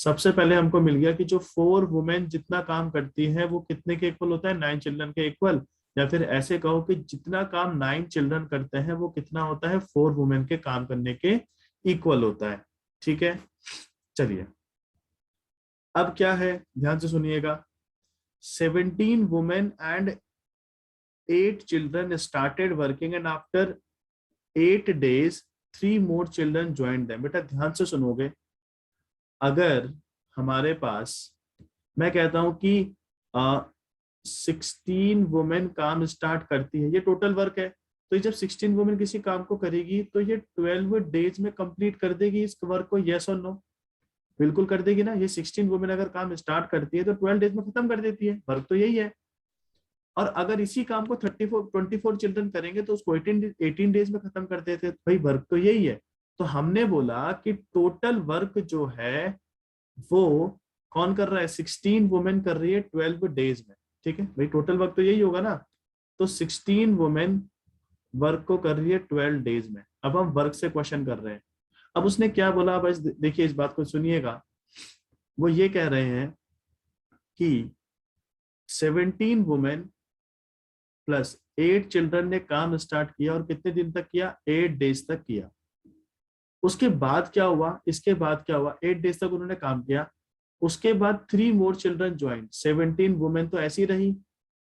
सबसे पहले हमको मिल गया कि जो 4 वुमेन जितना काम करती है वो कितने के इक्वल होता है, 9 चिल्ड्रन के इक्वल। या फिर ऐसे कहो कि जितना काम 9 चिल्ड्रन करते हैं वो कितना होता है, 4 वुमेन के काम करने के इक्वल होता है। ठीक है, चलिए अब क्या है, ध्यान से सुनिएगा। 17 women and 8 children started working and after 8 days 3 more children joined them। बेटा ध्यान से सुनोगे, अगर हमारे पास, मैं कहता हूं कि 16 वुमेन काम स्टार्ट करती है, ये टोटल वर्क है, तो ये जब 16 वुमेन किसी काम को करेगी तो ये 12 डेज में कंप्लीट कर देगी इस वर्क को, यस और नो? बिल्कुल कर देगी ना। ये 16 वुमेन अगर काम स्टार्ट करती है तो 12 डेज में खत्म कर देती है, वर्क तो यही है। और अगर इसी काम को 24 चिल्ड्रन करेंगे तो उसको 18 डेज में खत्म कर देते हैं, भाई वर्क तो यही है। तो हमने बोला कि टोटल वर्क जो है वो कौन कर रहा है, 16 वुमेन कर रही है 12 डेज में। ठीक है भाई, टोटल वर्क तो यही होगा ना। तो 16 वुमेन वर्क को कर रही है 12 डेज में। अब हम वर्क से क्वेश्चन कर रहे हैं। अब उसने क्या बोला, बस देखिए इस बात को सुनिएगा। वो ये कह रहे हैं कि 17 वुमेन प्लस 8 चिल्ड्रन ने काम स्टार्ट किया, और कितने दिन तक किया, 8 डेज तक किया। उसके बाद क्या हुआ, इसके बाद क्या हुआ, 8 डेज तक उन्होंने काम किया। उसके बाद 3 मोर चिल्ड्रन ज्वाइन। 17 वुमेन तो ऐसी रही,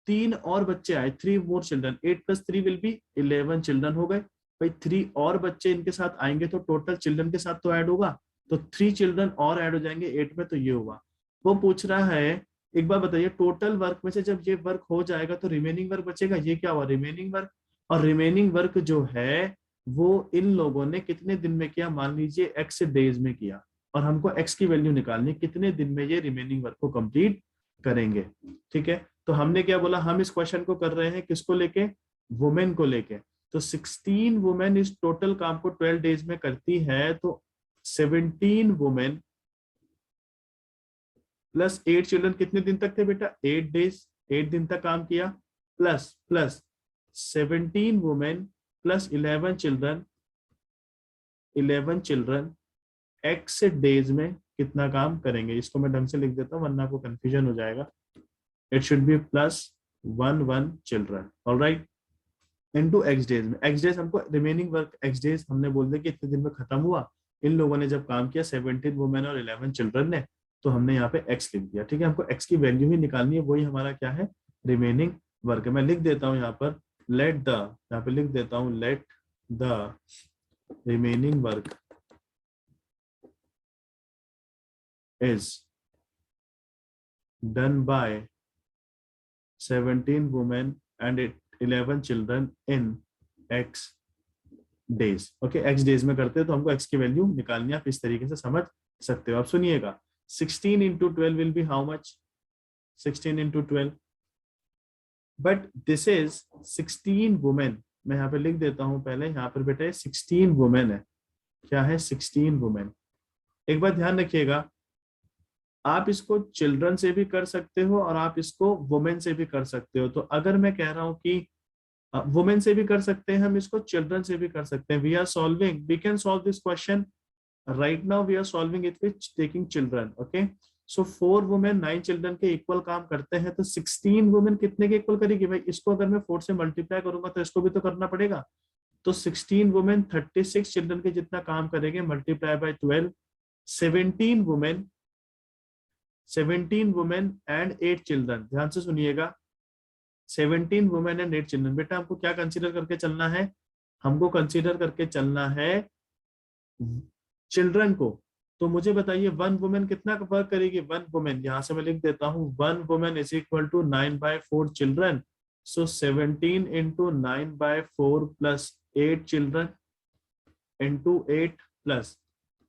3 और बच्चे आए, 3 more children, 8 + 3 will be 11 children हो गए। भाई 3 और बच्चे इनके साथ आएंगे तो टोटल चिल्ड्रन के साथ तो ऐड होगा, तो 3 चिल्ड्रन और ऐड हो जाएंगे 8 में, तो ये हुआ। वो पूछ रहा है, एक बार बताइए, टोटल वर्क में से जब ये वर्क हो जाएगा तो रिमेनिंग वर्क बचेगा, ये क्या हुआ, रिमेनिंग वर्क। और रिमेनिंग वर्क जो है वो इन लोगों ने कितने दिन में किया, मान लीजिए x डेज में किया, और हमको x की वैल्यू निकालनी, कितने दिन में ये रिमेनिंग वर्क को कंप्लीट करेंगे। ठीक है, तो हमने क्या बोला, हम इस क्वेश्चन को कर रहे हैं किसको लेके, वुमेन को लेके। तो 16 वुमेन इस टोटल काम को 12 डेज में करती है, तो 17 वुमेन प्लस 8 चिल्ड्रन कितने दिन तक थे बेटा, 8 डेज, 8 दिन तक काम किया, plus plus 17 women plus 11 children, 11 children x days में कितना काम करेंगे। इसको मैं ढंग से लिख देता हूँ वरना आपको कंफ्यूजन हो जाएगा। It should B +1 children, alright, into x days में। x डेज हमको रिमेनिंग वर्क, x डेज हमने बोल दिया कि इतने दिन में खत्म हुआ। इन लोगों ने जब काम किया 17 वुमेन और 11 चिल्ड्रन ने, तो हमने यहाँ पे x लिख दिया। ठीक है, हमको x की वैल्यू ही निकालनी है, वही हमारा क्या है, रिमेनिंग वर्क है। मैं लिख देता हूँ यहाँ पर, लेट द, यहाँ पे लिख देता हूँ let the remaining work is done by 17 women and 11 children in x days। Okay, x days में करते हैं तो हमको x की वैल्यू निकालनी है, आप इस तरीके से समझ सकते हो। आप सुनिएगा, 16 × 12 will be how much, 16 × 12, but this is 16 women. मैं यहाँ पे लिख देता हूँ, पहले यहाँ पर बेटा 16 वुमेन है, क्या है, 16 वुमेन। एक बात ध्यान रखिएगा, आप इसको चिल्ड्रन से भी कर सकते हो और आप इसको वुमेन से भी कर सकते हो। तो अगर मैं कह रहा हूं कि वुमेन से भी कर सकते हैं हम इसको, चिल्ड्रन से भी कर सकते हैं। We are solving, we can solve this question right now, we are solving it with taking children. Okay, so 4 women 9 children के इक्वल काम करते हैं, तो 16 वुमेन कितने के इक्वल करेगी भाई, इसको अगर मैं 4 से मल्टीप्लाई करूंगा तो इसको भी तो करना पड़ेगा। तो 16 वुमेन 36 चिल्ड्रन के जितना काम करेंगे, multiply by 12। 17 women and 8 children, ध्यान से सुनिएगा, 17 वुमेन एंड 8 चिल्ड्रन। बेटा हमको क्या कंसीडर करके चलना है, हमको कंसीडर करके चलना है चिल्ड्रन को। तो मुझे बताइए 1 वुमेन कितना वर्क करेगी, 1 वुमेन, यहां से मैं लिख देता हूं 1 women is equal to 9/4 children. So 17 × 9/4 plus 8 children into 8 plus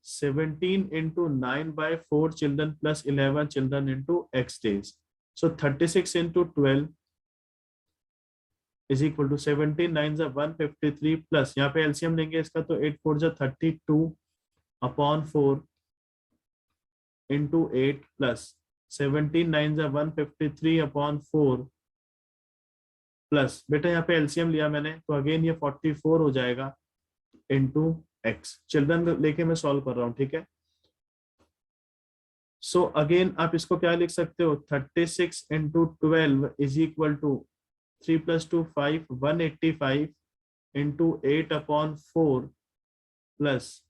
17 × 9/4 children plus 11 children into x days. So 36 × 12 is equal to 17 9 is 153 plus, यहाँ पे एलसीएम लेंगे इसका तो 8 4 is 32/4 into 8 plus 17 9 is 153/4 plus, बेटा यहाँ पे एलसीएम लिया मैंने तो अगेन ये 44 हो जाएगा इंटू x। चिल्ड्रन लेके मैं सॉल्व कर रहा हूँ, ठीक है। सो अगेन आप इसको क्या लिख सकते हो, 36 into 12 is equal to 3 + 2 5, 185 into 8/4 plus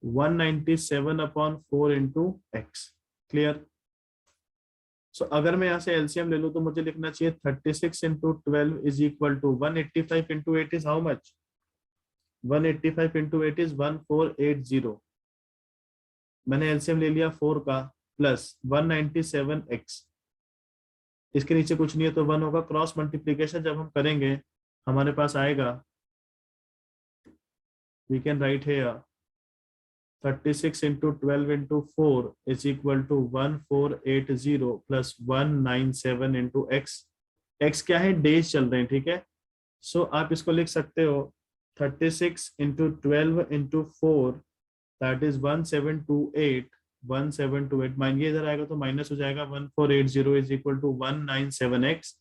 197/4 into x. Clear. So अगर मैं यहाँ से एलसीएम ले लूँ तो मुझे लिखना चाहिए 36 into 12 is equal to 185 into 8 is how much, 185 into 8 is 1480। मैंने एलसीएम ले लिया 4 का, प्लस 197x, इसके नीचे कुछ नहीं है तो 1 होगा। क्रॉस मल्टीप्लीकेशन जब हम करेंगे हमारे पास आएगा, we can write here 36 into 12 into 4 is equal to 1480 plus 197 into x. X क्या है, डेज चल रहे हैं, ठीक है। सो आप इसको लिख सकते हो 36 into 12 into 4 that is 1728, 1728 mine ये इधर आएगा तो माइनस हो जाएगा, 1480 is equal to 197x।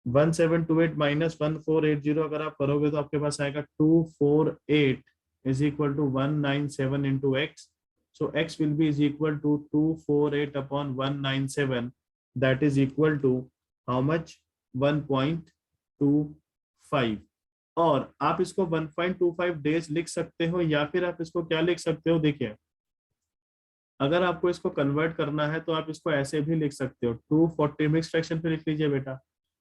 1728 minus 1480 अगर आप करोगे तो आपके पास आएगा 248 is equal to 197 into x. So x will be is equal to 248 upon 197. That is equal to how much, 1.25। और आप इसको 1.25 डेज लिख सकते हो, या फिर आप इसको क्या लिख सकते हो, देखिए अगर आपको इसको कन्वर्ट करना है तो आप इसको ऐसे भी लिख सकते हो, 240 मिक्स फ्रैक्शन पे लिख लीजिए बेटा,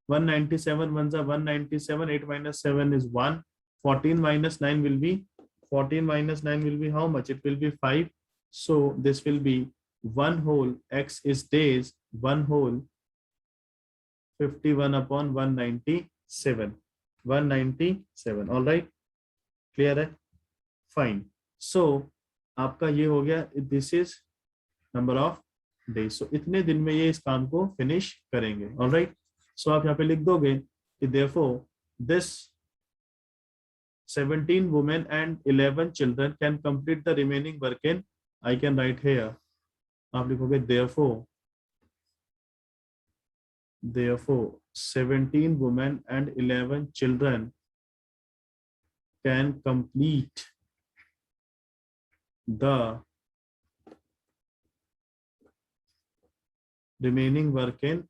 197 1 जा 197, 8 minus 7 is 1, 14 minus 9 will be 14 minus 9 will be how much, it will be 5. So this will be 1 whole, x is days, 1 whole 51 upon 197, 197। all right, clear है, fine। so आपका ये हो गया, this is number of days। so इतने दिन में ये इस काम को फिनिश करेंगे। all right, so आप यहाँ पे लिख दोगे कि therefore this 17 women and 11 children can complete the remaining work in, I can write here, आप लिखोगे therefore 17 women and 11 children can complete the remaining work in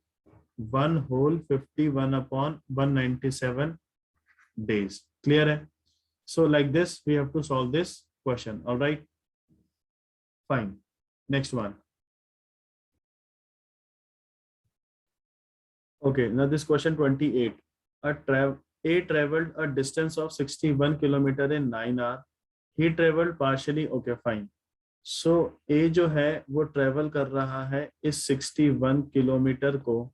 1 whole 51 upon 197 days। clear है। So like this we have to solve this question। all right, fine। next one, okay, now this question 28, a traveled a distance of 61 kilometer in 9 hours, he traveled partially, okay fine। so A जो है वो travel कर रहा है इस 61 kilometre को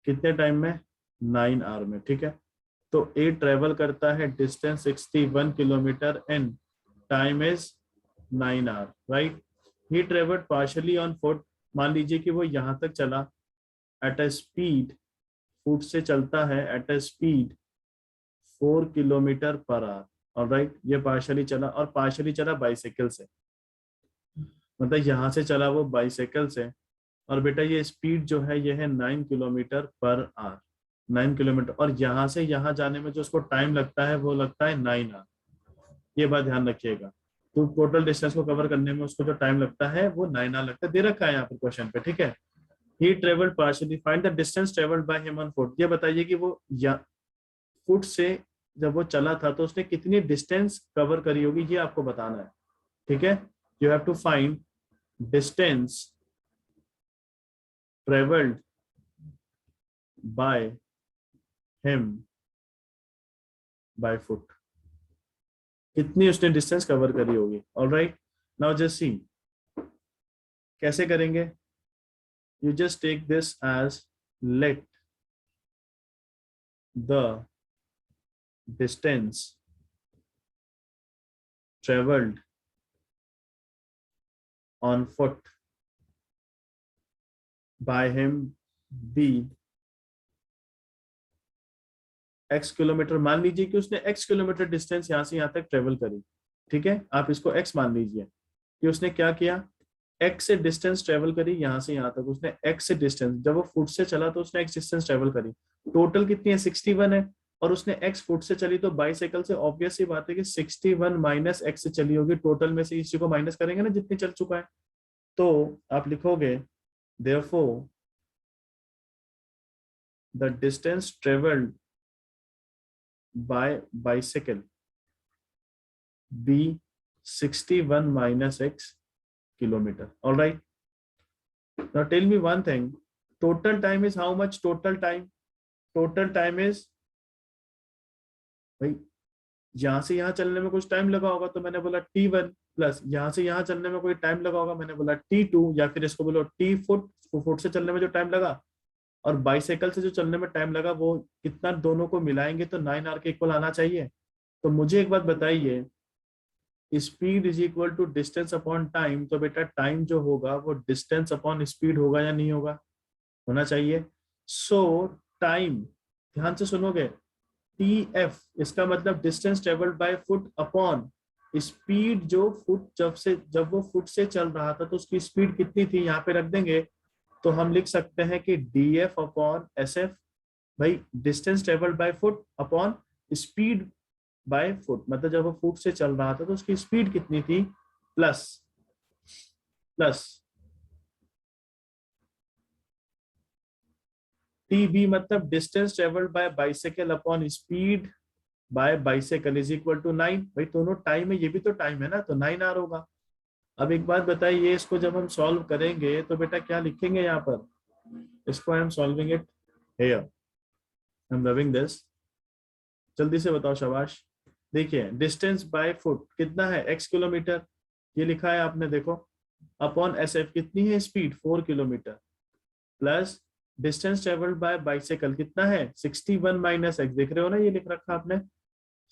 कितने time में, 9 आवर में, ठीक है। तो ए ट्रेवल करता है distance 61 kilometre and time is 9 hour, right. He travelled partially on foot, मान लीजिए कि वो यहाँ तक चला एट अ स्पीड, फुट से चलता है at a speed 4 kilometre per hour. Alright, ये पार्शियली चला, और पार्शियली चला बाइसाइकिल से, मतलब यहाँ से चला वो बाइसाइकिल से, और बेटा ये स्पीड जो है ये है 9 किलोमीटर पर आवर, 9 किलोमीटर, और यहाँ से यहाँ जाने में जो उसको टाइम लगता है वो लगता है 9 आवर। ये बात ध्यान रखिएगा, तो टोटल डिस्टेंस को कवर करने में उसको जो टाइम लगता है वो 9 आवर लगता है, दे रखा है यहाँ पर क्वेश्चन पे, ठीक है। He travelled partially, find the distance travelled by him on foot. ये बताइए कि वो या फुट से जब वो चला था तो उसने कितनी डिस्टेंस कवर करी होगी, ये आपको बताना है, ठीक है। You have to find distance travelled by him by foot, कितनी उसने डिस्टेंस कवर करी होगी। ऑलराइट, नाउ जस्ट सी कैसे करेंगे। You just take this as let the distance travelled on foot by him be x kilometre. मान लीजिए कि उसने x किलोमीटर डिस्टेंस यहां से यहां तक ट्रेवल करी, ठीक है। आप इसको x मान लीजिए कि उसने क्या किया, x से डिस्टेंस ट्रेवल करी यहां से यहां तक, उसने x से डिस्टेंस, जब वो फुट से चला तो उसने x डिस्टेंस ट्रेवल करी, टोटल कितनी है 61 है, और उसने x फुट से चली, तो बाइसाइकिल से ऑब्वियस सी बात है कि 61 माइनस एक्स से चली होगी, टोटल में से इसी को माइनस करेंगे ना जितनी चल चुका है। तो आप लिखोगे therefore the distance traveled by bicycle be 61 minus x kilometer. All right, now tell me one thing, total time is how much? Total time is, भाई यहां से यहां चलने में कुछ टाइम लगा होगा तो मैंने बोला t1, प्लस यहां से यहां चलने में कोई टाइम लगा होगा, मैंने बोला t2, या फिर इसको बोलो t फुट से चलने में जो टाइम लगा और बाइसाइकिल से जो चलने में टाइम लगा, वो कितना दोनों को मिलाएंगे तो 9r के इक्वल आना चाहिए। तो मुझे एक बात बताइए, speed is equal to distance upon time, तो बेटा टाइम जो होगा वो डिस्टेंस अपॉन स्पीड होगा या नहीं होगा? होना चाहिए। सो टाइम, ध्यान से सुनोगे, TF इसका मतलब distance travelled by foot upon speed, जो फुट जब वो फुट से चल रहा था तो उसकी स्पीड कितनी थी, यहाँ पे रख देंगे। तो हम लिख सकते हैं कि DF अपॉन SF, भाई distance travelled by foot upon speed by foot, मतलब जब वो फुट से चल रहा था तो उसकी स्पीड कितनी थी, प्लस TB मतलब distance travelled by bicycle upon speed by bicycle is equal to 9। भाई दोनों टाइम है, ये भी तो टाइम है ना, तो 9r होगा। अब एक बात बताइए, इसको जब हम सॉल्व करेंगे तो बेटा क्या लिखेंगे यहाँ पर, इसको I am solving it here, I am loving this, जल्दी से बताओ शाबाश। देखिए डिस्टेंस बाय फुट कितना है, x किलोमीटर, ये लिखा है आपने देखो, अपॉन SF कितनी है speed 4 kilometre, plus distance travelled by bicycle कितना है 61 माइनस एक्स, देख रहे हो ना ये लिख रखा आपने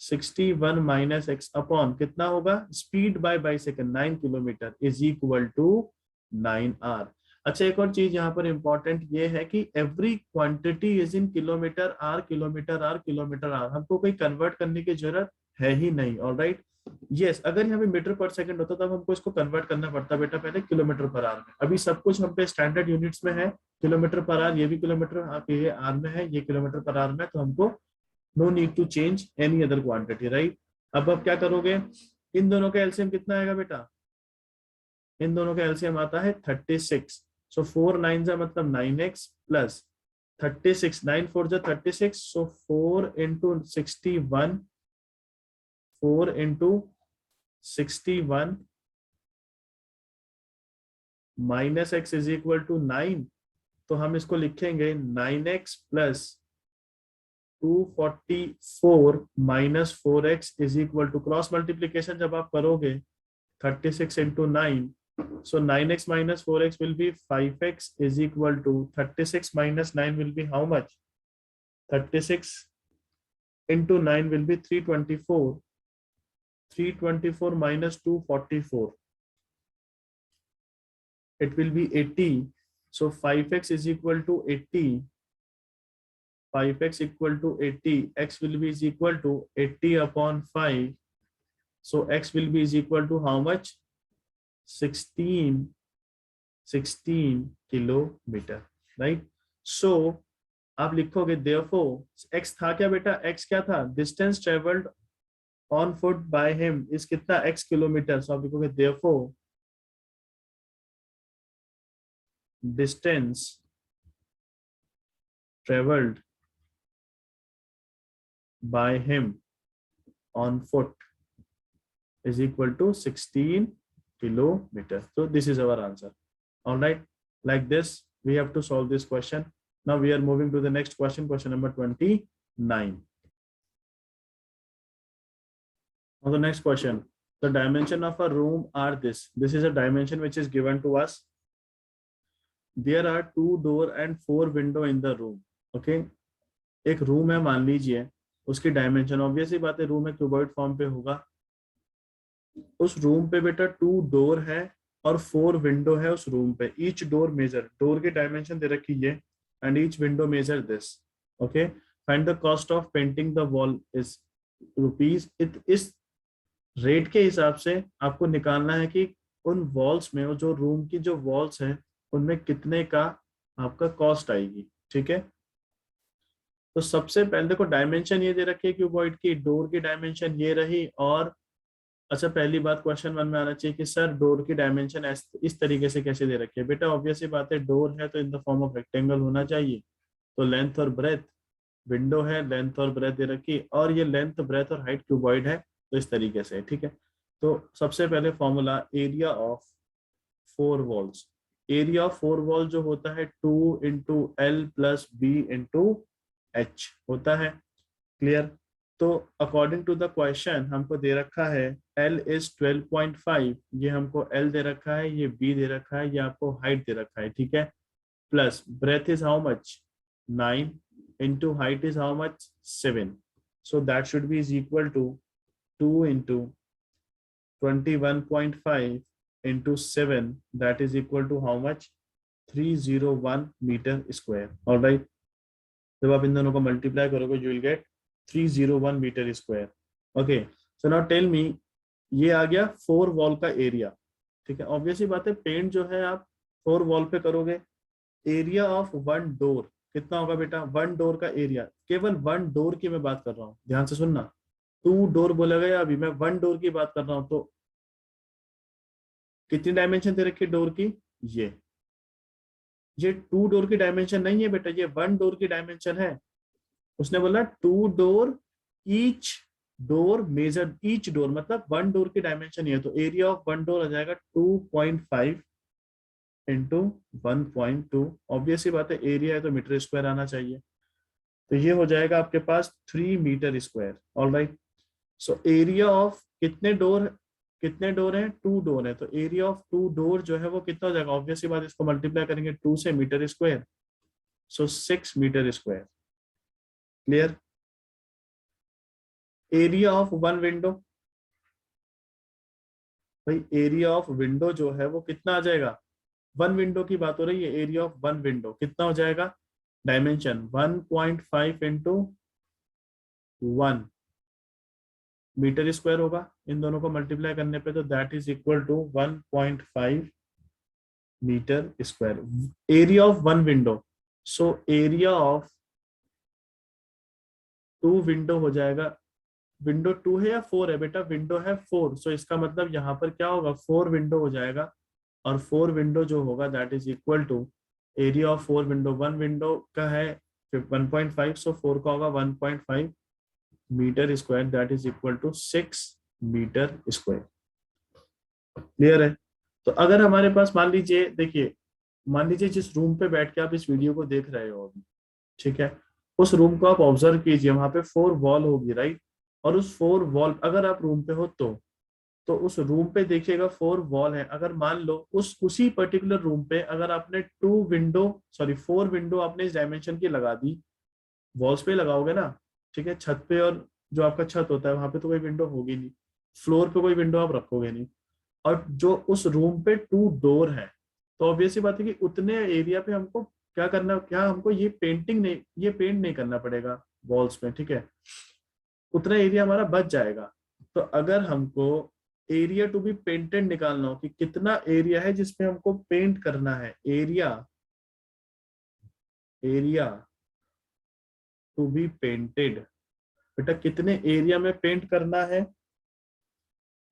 61 माइनस एक्स अपॉन कितना होगा speed by bicycle 9 kilometre is equal to 9r। अच्छा एक और चीज यहाँ पर इंपॉर्टेंट ये है कि every quantity is in kilometre are, kilometre are, kilometre are, हमको कोई कन्वर्ट करने की जरूरत है ही नहीं। ऑलराइट, यस, अगर यहाँ पे मीटर पर सेकंड होता तब हमको इसको कन्वर्ट करना पड़ता बेटा पहले किलोमीटर पर आर में। अभी सब कुछ हम पे स्टैंडर्ड यूनिट्स में है, किलोमीटर पर आर, ये भी किलोमीटर ये आर में है, ये किलोमीटर पर आर में, तो हमको no need to change any other quantity, right. अब क्या करोगे, इन दोनों का एलसीएम कितना आएगा बेटा, इन दोनों का एलसीएम आता है 36, सो 4 9 जा मतलब 9x प्लस 36, 9 4 जा 36, so 4 into 61, 4 into 61 minus x is equal to 9, तो हम इसको लिखेंगे 9x plus 244 minus 4x is equal to, cross multiplication जब आप करोगे 36 into 9, so 9x minus 4x will be 5x is equal to 36 minus 9 will be how much, 36 into 9 will be 324, 324 minus 244, it will be 80, so 5x is equal to 80, 5x equal to 80, x will be is equal to 80 upon 5, so x will be is equal to how much, 16 kilometre, right. So आप लिखोगे therefore x था क्या बेटा, x क्या था, distance travelled on foot by him is कितना x kilometre, सो आप लिखोगे therefore distance travelled by him on foot is equal to 16 kilometer. So this is our answer. All right, like this we have to solve this question. Now we are moving to the next question, question number 29. Now the next question, the dimension of a room are this, this is a dimension which is given to us, there are 2 door and 4 window in the room. Okay, एक room है मान लीजिए, उसकी dimension obvious ही बात है room है cuboid form पे होगा, उस रूम पे बेटा 2 डोर है और 4 विंडो है उस रूम पे, ईच डोर मेजर, डोर की डायमेंशन दे रखी है and each window measure this. Okay, find the cost of painting the wall is rupees, इस रेट के हिसाब से आपको निकालना है कि उन वॉल्स में, जो रूम की जो वॉल्स हैं उनमें कितने का आपका कॉस्ट आएगी। ठीक है, तो सबसे पहले देखो डायमेंशन ये दे रखी है क्यूबॉइड की, डोर की डायमेंशन ये रही। और अच्छा पहली बात क्वेश्चन मन में आना चाहिए कि सर डोर की डायमेंशन इस तरीके से कैसे दे रखी है। बेटा ऑब्वियस ही बात है, डोर है तो in the form of rectangle होना चाहिए। तो लेंथ और ब्रेथ, विंडो है लेंथ और ब्रेथ दे रखी, और ये लेंथ ब्रेथ और हाइट क्यूबॉइड है, तो इस तरीके से, ठीक है। तो सबसे पहले formula area of 4 walls, area of 4 wall जो होता है 2 × L + B × H होता है। क्लियर। तो अकॉर्डिंग टू द क्वेश्चन हमको दे रखा है L इज 12.5, ये हमको L दे रखा है, ये B दे रखा है, ये आपको हाइट दे रखा है, ठीक है। Plus breadth is how much 9 into height is how much 7, so that should be is equal to 2 into 21.5 into 7, that is equal to how much 301 meter square। all right, जब आप इन दोनों को मल्टीप्लाई करोगे you will get 301 meter square। okay, so now tell me, ये आ गया 4 wall का area, ठीक है। ऑब्वियसली बात है, पेंट जो है आप 4 वॉल पे करोगे। एरिया ऑफ 1 डोर कितना होगा बेटा, 1 डोर का एरिया, केवल 1 डोर की मैं बात कर रहा हूँ, ध्यान से सुनना। 2 डोर बोला गया, अभी मैं 1 डोर की बात कर रहा हूँ। तो कितनी डायमेंशन दे रखी है डोर की, ये 2 डोर की डायमेंशन नहीं है बेटा, ये 1 डोर की डायमेंशन है। उसने बोला 2 door, each door measure, each door मतलब 1 डोर की डायमेंशन ये है। तो एरिया ऑफ 1 डोर आ जाएगा 2.5 इंटू 1.2। ऑब्वियस ही बात है, एरिया है तो मीटर स्क्वायर आना चाहिए। तो ये हो जाएगा आपके पास 3 metre square. All right, so area of कितने डोर हैं, 2 डोर है, तो एरिया ऑफ 2 डोर जो है वो कितना हो जाएगा। ऑब्वियसली बात, इसको मल्टीप्लाई करेंगे 2 से, metre square, so 6 metre square. Clear. Area of 1 window, भाई एरिया ऑफ विंडो जो है वो कितना आ जाएगा, 1 विंडो की बात हो रही है, एरिया ऑफ 1 विंडो कितना हो जाएगा, डायमेंशन 1.5 इंटू 1 मीटर स्क्वायर होगा। इन दोनों को मल्टीप्लाई करने पे तो that is equal to 1.5 metre square. Area of 1 window, so area of 2 window हो जाएगा, विंडो 2 है या 4 है बेटा, विंडो है 4, सो इसका मतलब यहाँ पर क्या होगा, 4 विंडो हो जाएगा। और 4 विंडो जो होगा that is equal to area of 4 window, 1 window का है 1.5, सो 4 का होगा 1.5 metre square, that is equal to 6 metre square. Clear है। तो अगर हमारे पास मान लीजिए, देखिए मान लीजिए जिस रूम पे बैठ के आप इस वीडियो को देख रहे हो अभी, ठीक है, उस रूम को आप ऑब्जर्व कीजिए, वहां पे 4 वॉल होगी, राइट। और उस 4 वॉल, अगर आप रूम पे हो तो उस रूम पे देखिएगा 4 वॉल है। अगर मान लो उसी पर्टिकुलर रूम पे अगर आपने 4 विंडो आपने इस डायमेंशन की लगा दी, वॉल्स पे लगाओगे ना, ठीक है, छत पे, और जो आपका छत होता है वहां पे तो कोई विंडो होगी नहीं, फ्लोर पे कोई विंडो आप रखोगे नहीं, और जो उस रूम पे 2 डोर है, तो ऑब्वियस बात है कि उतने एरिया पे हमको क्या करना, क्या हमको ये पेंट नहीं करना पड़ेगा वॉल्स पे, ठीक है, उतना एरिया हमारा बच जाएगा। तो अगर हमको एरिया टू बी पेंटेड निकालना हो कि कितना एरिया है जिसमें हमको पेंट करना है, एरिया टू बी पेंटेड, बेटा कितने एरिया में पेंट करना है,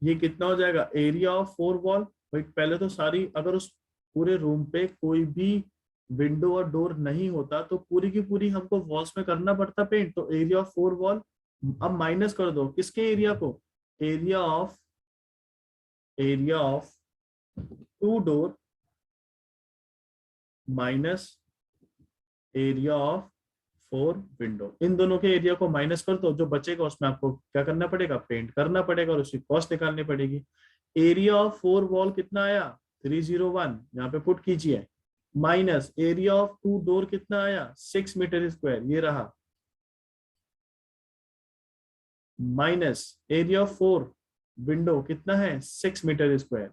ये कितना हो जाएगा, एरिया ऑफ 4 वॉल। भाई पहले तो सारी, अगर उस पूरे रूम पे कोई भी विंडो और डोर नहीं होता तो पूरी की पूरी हमको वॉल्स में करना पड़ता पेंट, तो एरिया ऑफ 4 वॉल। अब माइनस कर दो किसके एरिया को, area of 2 door minus area of 4 window, इन दोनों के एरिया को माइनस कर दो, जो बचेगा उसमें आपको क्या करना पड़ेगा, पेंट करना पड़ेगा, और उसकी कॉस्ट निकालनी पड़ेगी। एरिया ऑफ 4 वॉल कितना आया, 301, यहाँ पे पुट कीजिए, माइनस एरिया ऑफ 2 डोर कितना आया, 6 मीटर स्क्वायर, ये रहा, माइनस एरिया ऑफ 4 विंडो कितना है, 6 मीटर स्क्वायर,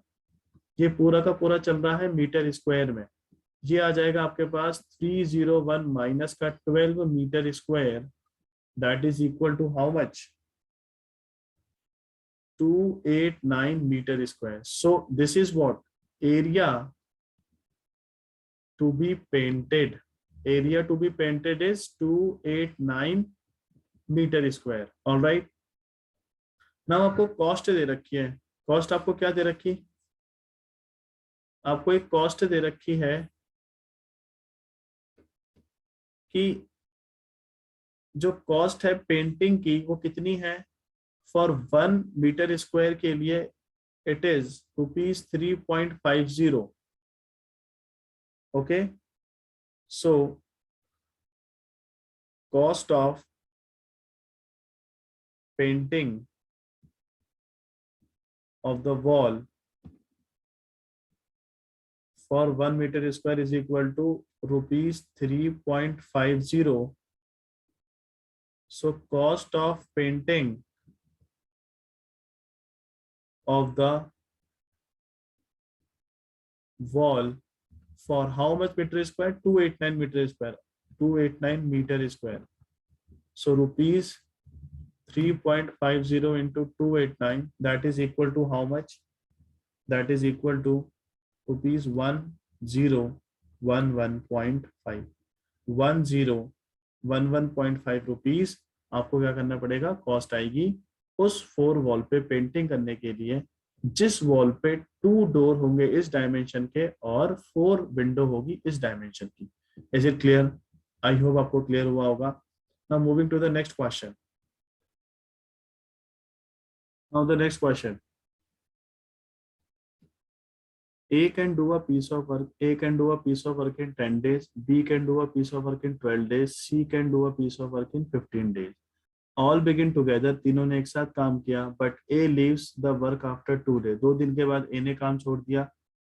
ये पूरा का पूरा चल रहा है मीटर स्क्वायर में। ये आ जाएगा आपके पास 301 माइनस का 12 metre square, that is equal to how much, 289 metre square. So this is what area to be painted area to be painted is 289 metre square. All right, now आपको cost दे रखी है। Cost आपको क्या दे रखी, आपको एक कॉस्ट दे रखी है कि जो कॉस्ट है पेंटिंग की वो कितनी है। फॉर 1 मीटर स्क्वायर के लिए it is ₹3.50। Okay, so cost of painting of the wall for 1 meter square is equal to ₹3.50. So cost of painting of the wall for how much meter square? 289 meter square. 289 meter square. So ₹3.50 into 289, that is equal to how much? That is equal to ₹1011.5। 1011.5 rupees आपको क्या करना पड़ेगा, cost आएगी उस 4 wall पे painting करने के लिए जिस वॉल पे 2 डोर होंगे इस डायमेंशन के और 4 विंडो होगी इस डायमेंशन की। Is it clear? I hope आपको क्लियर हुआ होगा। Now moving to the next question. Now the next question, A can do a piece of work. A can do a piece of work in 10 days. B can do a piece of work in 12 days. C can do a piece of work in 15 days. All begin together. तीनों ने एक साथ काम किया. But A leaves the work after 2 days. 2 दिन के बाद A ने काम छोड़ दिया.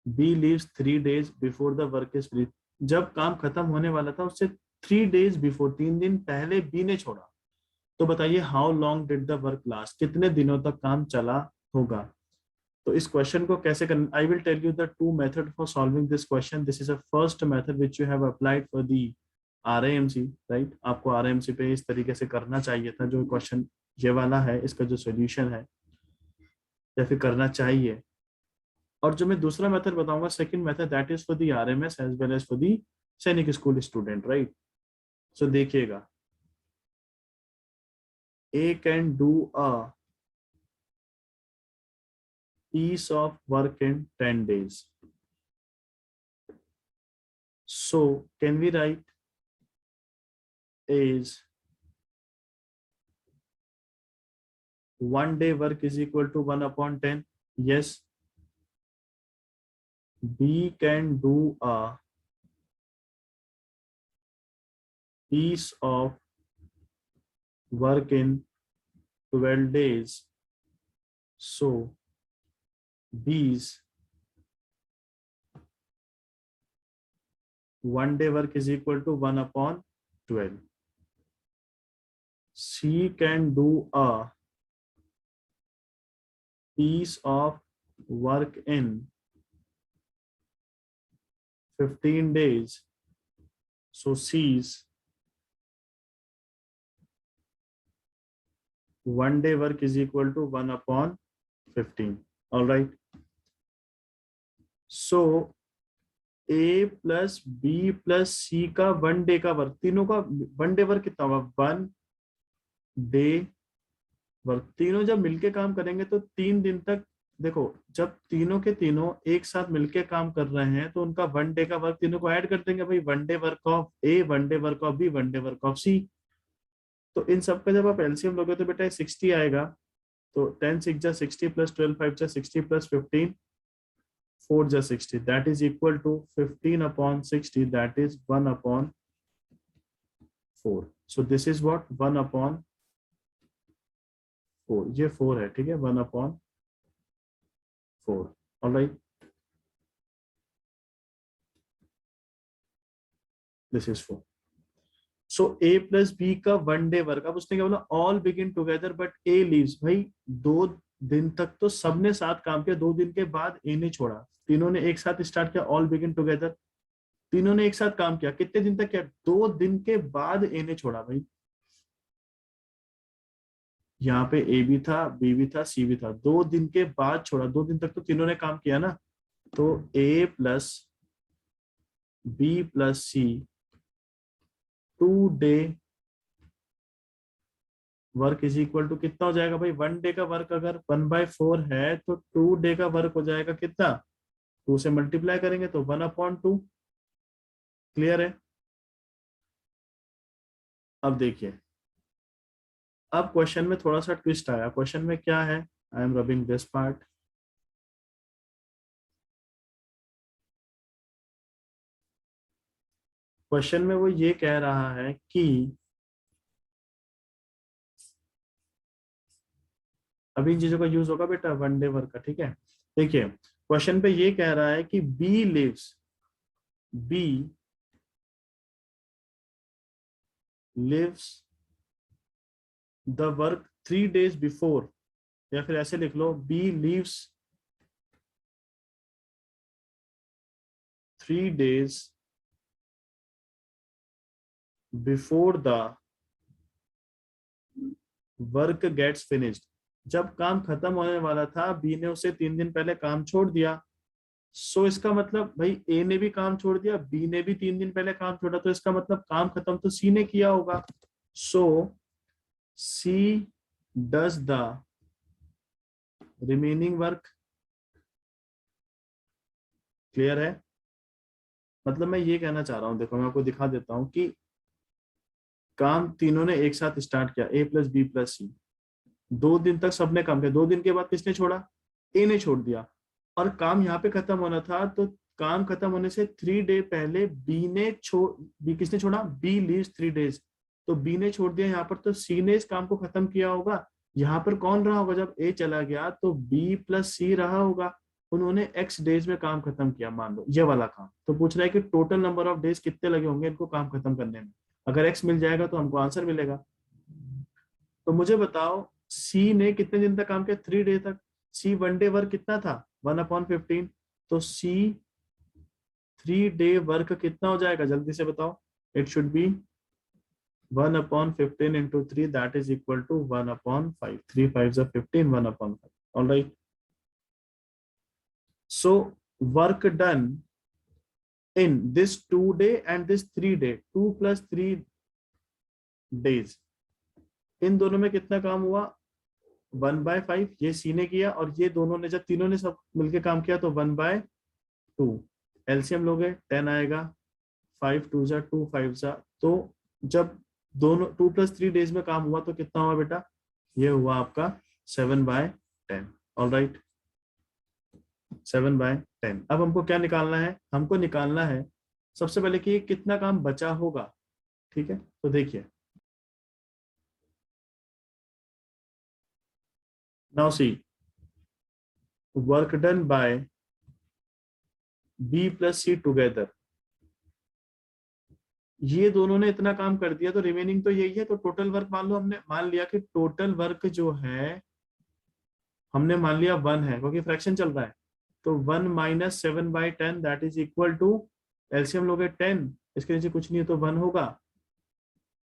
B leaves 3 days before the work is finished. जब काम खत्म होने वाला था उससे 3 days before, 3 दिन पहले B ने छोड़ा. तो बताइए how long did the work last? कितने दिनों तक काम चला होगा? तो इस क्वेश्चन को कैसे करना, I will tell you the 2 method for solving this question. This is a first method which you have applied for the RIMC, right. आपको RIMC पे इस तरीके से करना चाहिए था। जो क्वेश्चन ये वाला है इसका जो सॉल्यूशन है या फिर करना चाहिए। और जो मैं दूसरा मेथड बताऊंगा, second method, that is for the RMS as well as for the Sainik school student, right. So देखिएगा, A can do a piece of work in 10 days. So can we write is 1 day work is equal to 1/10? Yes. B can do a piece of work in 12 days. So B's 1 day work is equal to 1/12. C can do a piece of work in 15 days. So C's 1 day work is equal to 1/15. All right. So A plus B plus C का 1 day का work, तीनों का 1 day work कितना होगा? 1 day work. तीनों जब मिलके काम करेंगे तो 3 दिन तक, देखो जब तीनों के तीनों एक साथ मिलके काम कर रहे हैं तो उनका 1 day का वर्क तीनों को ऐड कर देंगे भाई। 1 day work of A, 1 day work of B, 1 day work of C। तो इन सब का जब आप LCM लोगे तो बेटा 60 आएगा। तो 10 6 जा 60 प्लस 12 5 जा 60 प्लस 15 4 जा 60, that is equal to 15/60, that is 1/4. So this is what 1/4, ये 4 है, ठीक है, 1/4। Alright, this is 4। So A plus B का 1 day वर्क। अब उसने क्या बोला? All begin together but A leaves. भाई 2 दिन तक तो सबने साथ काम किया, 2 दिन के बाद A ने छोड़ा। तीनों ने एक साथ स्टार्ट किया, ऑल बिगिन टुगेदर, तीनों ने एक साथ काम किया। कितने दिन तक किया? 2 दिन के बाद A ने छोड़ा। भाई यहाँ पे A भी था, B भी था, C भी था, 2 दिन के बाद छोड़ा। 2 दिन तक तो तीनों ने काम किया ना। तो A plus B plus C 2 day work is equal to कितना हो जाएगा भाई, 1 डे का वर्क अगर 1/4 है तो 2 डे का वर्क हो जाएगा कितना, 2 से मल्टीप्लाई करेंगे तो 1/2। क्लियर है। अब देखिए, अब क्वेश्चन में थोड़ा सा ट्विस्ट आया। क्वेश्चन में क्या है, आई am rubbing this part. Question में वो ये कह रहा है कि अभी इन चीजों का यूज होगा बेटा 1 डे वर्क का, ठीक है। देखिए क्वेश्चन पे ये कह रहा है कि B leaves the work 3 days before, या फिर ऐसे लिख लो, B leaves 3 days before the work gets finished. जब काम खत्म होने वाला था बी ने उसे 3 दिन पहले काम छोड़ दिया। सो इसका मतलब भाई ए ने भी काम छोड़ दिया, बी ने भी 3 दिन पहले काम छोड़ा, तो इसका मतलब काम खत्म तो सी ने किया होगा। So C does the remaining work. Clear है। मतलब मैं ये कहना चाह रहा हूं, देखो मैं आपको दिखा देता हूं कि काम तीनों ने एक साथ स्टार्ट किया, ए प्लस बी प्लस सी। 2 दिन तक सबने काम किया, 2 दिन के बाद किसने छोड़ा, ए ने छोड़ दिया। और काम यहाँ पे खत्म होना था, तो काम खत्म होने से 3 डे पहले बी किसने छोड़ा, बी लीव्स 3 days, तो बी ने छोड़ दिया यहाँ पर, तो सी ने इस काम को खत्म किया होगा। यहाँ पर कौन रहा होगा, जब ए चला गया तो बी प्लस सी रहा होगा। उन्होंने एक्स डेज में काम खत्म किया, मान लो ये वाला काम। तो पूछ रहा है कि टोटल नंबर ऑफ डेज कितने लगे होंगे इनको काम खत्म करने में। अगर एक्स मिल जाएगा तो हमको आंसर मिलेगा। तो मुझे बताओ सी ने कितने दिन तक काम किया, 3 डे तक। सी 1 डे वर्क कितना था, 1/15। तो सी 3 डे वर्क कितना हो जाएगा, जल्दी से बताओ। It should B 1/15 into 3, that is equal to 1/5। 3 5s are 15, 1/5। All right. So work done in this 2 day and this 3 day, 2 plus 3 days, इन दोनों में कितना काम हुआ, 1/5 ये सी ने किया, और ये दोनों ने, जब तीनों ने सब मिलके काम किया तो 1/2। एलसीएम लोगे 10 आएगा, 5 2 जा 2 5 जा। तो जब दोनों 2 + 3 डेज में काम हुआ तो कितना हुआ बेटा, ये हुआ आपका 7/10। All right, 7/10। अब हमको क्या निकालना है, हमको निकालना है सबसे पहले कि कितना काम बचा होगा। ठीक है, तो देखिए now see work done by B plus C together, ये दोनों ने इतना काम कर दिया तो रिमेनिंग तो यही है। तो टोटल वर्क मान लो, हमने मान लिया कि टोटल वर्क जो है, हमने मान लिया 1 है क्योंकि फ्रैक्शन चल रहा है। तो 1 - 7/10 that is equal to, LCM लोगे 10, इसके नीचे कुछ नहीं है तो 1 होगा।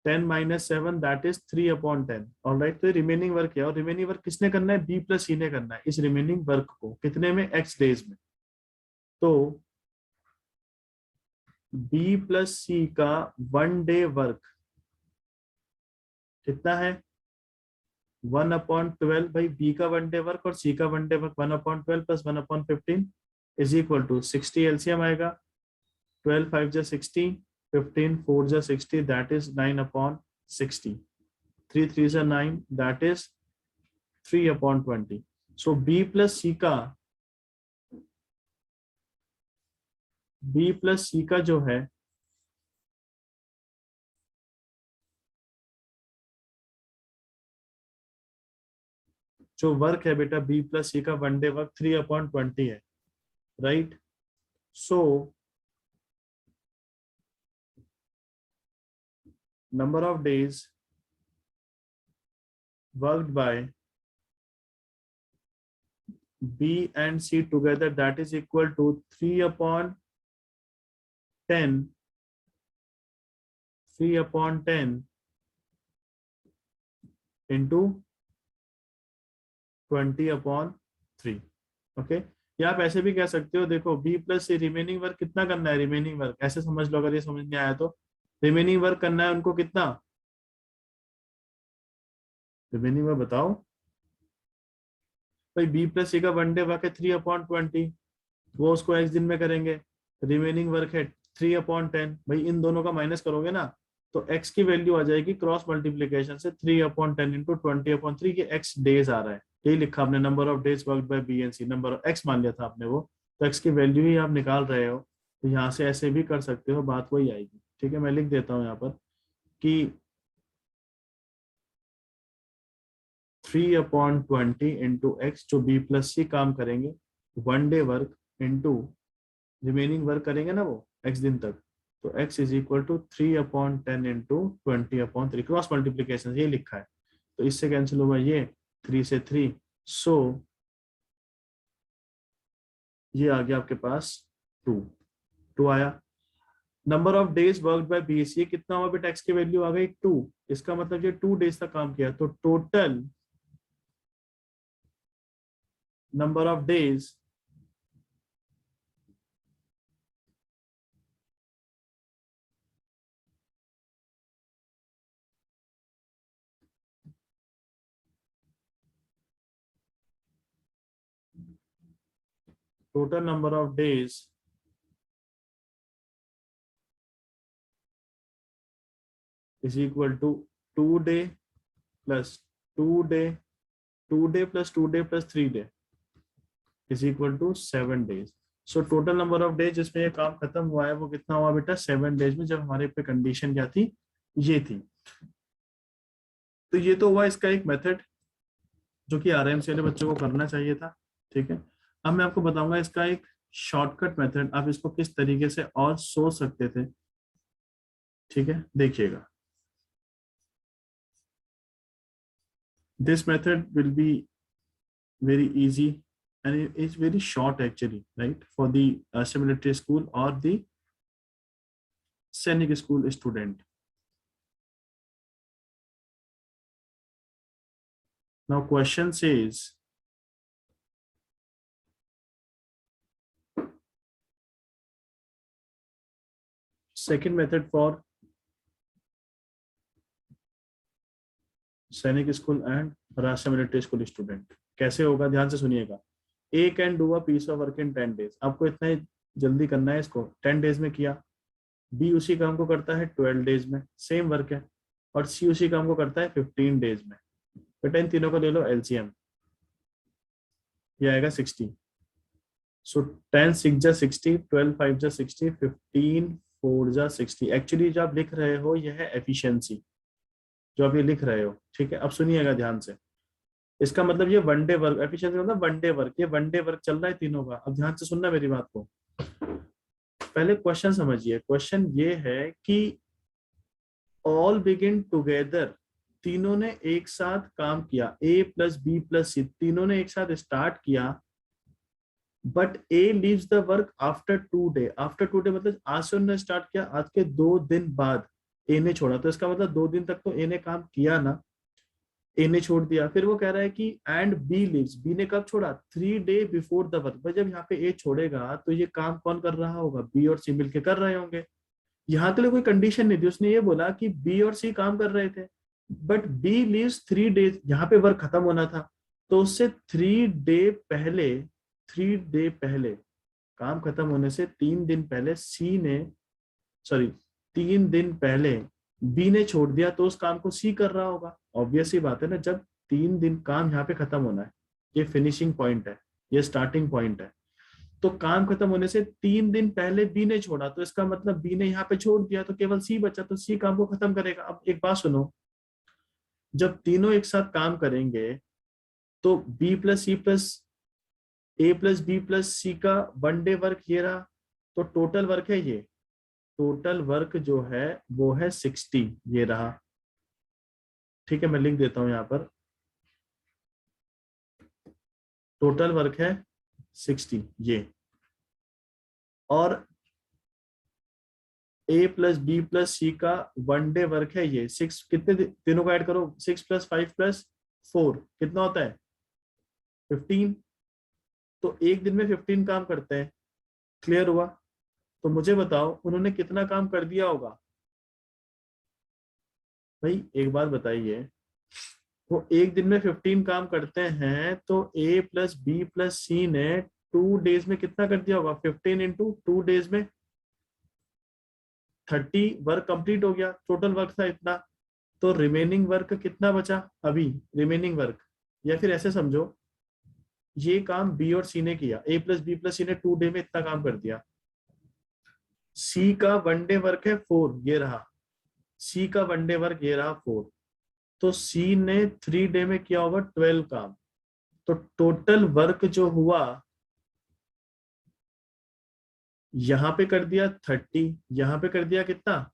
10 - 7 दैट इज 3/10। ऑलराइट, तो रिमेनिंग वर्क है, और रिमेनिंग वर्क किसने करना है, बी प्लस सी ने करना है इस रिमेनिंग वर्क को, कितने में, एक्स डेज में। तो बी प्लस सी का 1 डे वर्क कितना है, 1/12। भाई बी का 1 डे वर्क और सी का 1 day work 1/12 + 1/15 is equal to 60। LCM आएगा, 12 5 जा 60, 15 4 जा 60, दैट इज 9/60। 3 3 जा 9, that is 3/20। So B plus C का जो है जो वर्क है बेटा, बी प्लस सी का 1 डे वर्क 3/20 है। Right, so number of days worked by B and C together, that is equal to 3/10 into 20/3। Okay, या आप ऐसे भी कह सकते हो, देखो बी प्लस सी रिमेनिंग वर्क कितना करना है, रिमेनिंग वर्क ऐसे समझ लो, अगर ये समझ नहीं आया तो रिमेनिंग वर्क करना है उनको कितना, रिमेनिंग वर्क बताओ भाई। बी प्लस सी का 1 डे वर्क है 3/20, वो उसको x दिन में करेंगे। रिमेनिंग वर्क है 3/10, भाई इन दोनों का माइनस करोगे ना तो x की वैल्यू आ जाएगी क्रॉस मल्टीप्लीकेशन से 3/10 इंटू 20/3, ये x डेज आ रहा है, यही लिखा आपने, number of days work by B and C, number of x मान लिया था आपने वो, तो x की वैल्यू ही आप निकाल रहे हो, तो यहाँ से ऐसे भी कर सकते हो, बात वही आएगी। ठीक है, मैं लिख देता हूँ यहाँ पर कि 3/20 इंटू एक्स, जो बी प्लस सी काम करेंगे 1 day work, into remaining work करेंगे ना वो x दिन तक, तो x is equal to 3/10 into 20/3, cross multiplication ये लिखा है, तो इससे कैंसिल होगा ये 3 से 3, सो ये आ गया आपके पास 2 आया। Number of days work by B, ये कितना हुआ बेटा, x की वैल्यू आ गई 2, इसका मतलब ये 2 डेज तक काम किया, तो total number of days, total number of days is equal to 2 day plus 2 day, 2 day plus 2 day plus 3 day is equal to 7 days. So total number of days जिसमें ये काम खत्म हुआ है वो कितना हुआ बेटा, 7 डेज में, जब हमारे पे कंडीशन क्या थी, ये थी। तो ये तो हुआ इसका एक मेथड जो कि आरएमसी वाले बच्चों को करना चाहिए था। ठीक है, अब मैं आपको बताऊंगा इसका एक शॉर्टकट मेथड, आप इसको किस तरीके से और सोच सकते थे। ठीक है, देखिएगा, this method will be very easy and it is very short actually, right, for the military school or the सैनिक school student. Now question says second method for Sainik school and Rashtriya military school student कैसे होगा, ध्यान से सुनिएगा। A can do a piece of work in 10 days, आपको इतना ही जल्दी करना है इसको, 10 days में किया। बी उसी काम को करता है 12 days में, सेम वर्क है। और सी उसी काम को करता है 15 days में। बेटा इन तीनों को ले लो एलसीएम, ये आएगा 60। सो 10 6 जा 60, 12 5 जा 60, 15 4 जा 60। एक्चुअली जो आप लिख रहे हो यह है एफिशिएंसी, जो आप ये लिख रहे हो। ठीक है, अब सुनिएगा ध्यान से, इसका मतलब ये 1 डे वर्क, एफिशिएंसी मतलब 1 डे वर्क, ये 1 डे वर्क चल रहा है तीनों का। अब ध्यान से सुनना मेरी बात को, पहले क्वेश्चन समझिए। क्वेश्चन ये है कि ऑल बिगिन टुगेदर, तीनों ने एक साथ काम किया, ए प्लस बी प्लस सी, तीनों ने एक साथ स्टार्ट किया, but A leaves the work after 2 day. After 2 day मतलब आज से उन्होंने स्टार्ट किया, आज के 2 दिन बाद ए ने छोड़ा, तो इसका मतलब 2 दिन तक तो ए ने काम किया ना, ए ने छोड़ दिया। फिर वो कह रहा है कि एंड बी लीव्स, बी ने कब छोड़ा, 3 डे बिफोर द वर्क। भाई जब यहाँ पे ए छोड़ेगा तो ये काम कौन कर रहा होगा, बी और सी मिलके कर रहे होंगे। यहाँ के लिए कोई कंडीशन नहीं थी, उसने ये बोला कि बी और सी काम कर रहे थे, बट बी लीव्स 3 days, यहाँ पे वर्क खत्म होना था, तो उससे 3 डे पहले, 3 डे पहले, काम खत्म होने से 3 दिन पहले सी ने, सॉरी 3 दिन पहले बी ने छोड़ दिया, तो उस काम को सी कर रहा होगा। ऑब्वियस ही बात है ना, जब 3 दिन काम यहाँ पे खत्म होना है, ये फिनिशिंग पॉइंट है, ये स्टार्टिंग पॉइंट है, तो काम खत्म होने से 3 दिन पहले बी ने छोड़ा, तो इसका मतलब बी ने यहाँ पे छोड़ दिया, तो केवल सी बचा, तो सी काम को खत्म करेगा। अब एक बात सुनो, जब तीनों एक साथ काम करेंगे तो बी प्लस सी प्लस ए प्लस बी प्लस सी का 1 डे वर्क ये रहा, तो टोटल वर्क है ये, टोटल वर्क जो है वो है 60, ये रहा। ठीक है, मैं लिख देता हूं यहाँ पर, टोटल वर्क है 60 ये, और ए प्लस बी प्लस सी का 1 डे वर्क है ये 6, कितने तीनों को ऐड करो, 6 + 5 + 4 कितना होता है, 15। तो एक दिन में 15 काम करते हैं। क्लियर हुआ? तो मुझे बताओ उन्होंने कितना काम कर दिया होगा, भाई एक बात बताइए, वो एक दिन में 15 काम करते हैं तो A प्लस बी प्लस सी ने 2 डेज में कितना कर दिया होगा? 15 इंटू 2 डेज में 30 वर्क कंप्लीट हो गया, टोटल वर्क था इतना। तो रिमेनिंग वर्क कितना बचा अभी रिमेनिंग वर्क? या फिर ऐसे समझो, ये काम बी और सी ने किया, ए प्लस बी प्लस सी ने 2 डे में इतना काम कर दिया। सी का 1 डे वर्क है 4, ये रहा सी का 1 डे वर्क, ये रहा 4। तो सी ने 3 डे में किया होगा 12 काम। तो टोटल वर्क जो हुआ, यहां पे कर दिया 30, यहां पे कर दिया कितना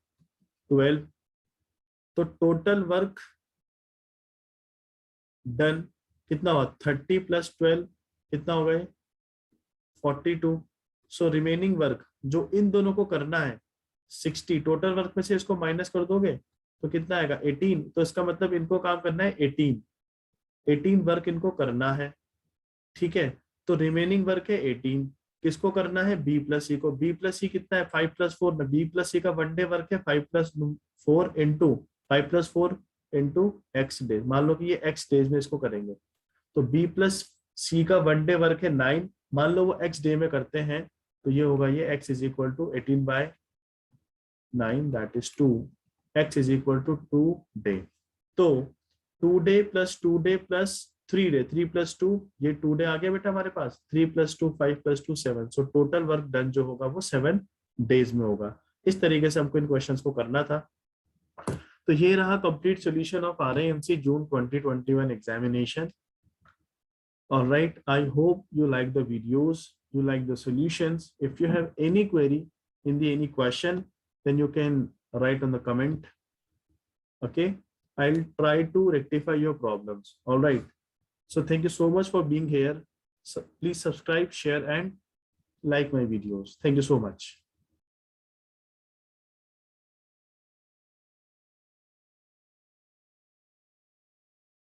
12। तो टोटल वर्क डन कितना हुआ? 30 प्लस 12 कितना हो गए? 42। सो रिमेनिंग वर्क जो इन दोनों को करना है 60, टोटल वर्क में से इसको माइनस कर दोगे तो कितना आएगा? 18। तो इसका मतलब इनको काम करना है 18 वर्क इनको करना है, ठीक है। तो रिमेनिंग वर्क है 18, किसको करना है? बी प्लस सी को। बी प्लस सी कितना है? 5 प्लस 4 में। बी प्लस सी का 1 डे वर्क है 5 plus 4 into 5 plus 4 into x days. मान लो कि ये एक्स डेज में इसको करेंगे, तो बी प्लस सी का 1 डे वर्क है 9, मान लो वो एक्स डे में करते हैं, तो ये होगा ये x is equal to 18/9 that is 2, x is equal to 2 day. तो 2 day plus 2 day plus 3 day, 3 plus 2, ये 2 डे आ गया बेटा हमारे पास, 3 plus 2 5 plus 2 7। So total work done जो होगा वो 7 डेज में होगा। इस तरीके से हमको इन क्वेश्चंस को करना था। तो ये रहा complete solution of RIMC June 2021 examination. All right, I hope you like the videos, you like the solutions. If you have any query in the any question, then you can write on the comment. Okay, I'll try to rectify your problems. All right, so thank you so much for being here. So please subscribe, share and like my videos. Thank you so much.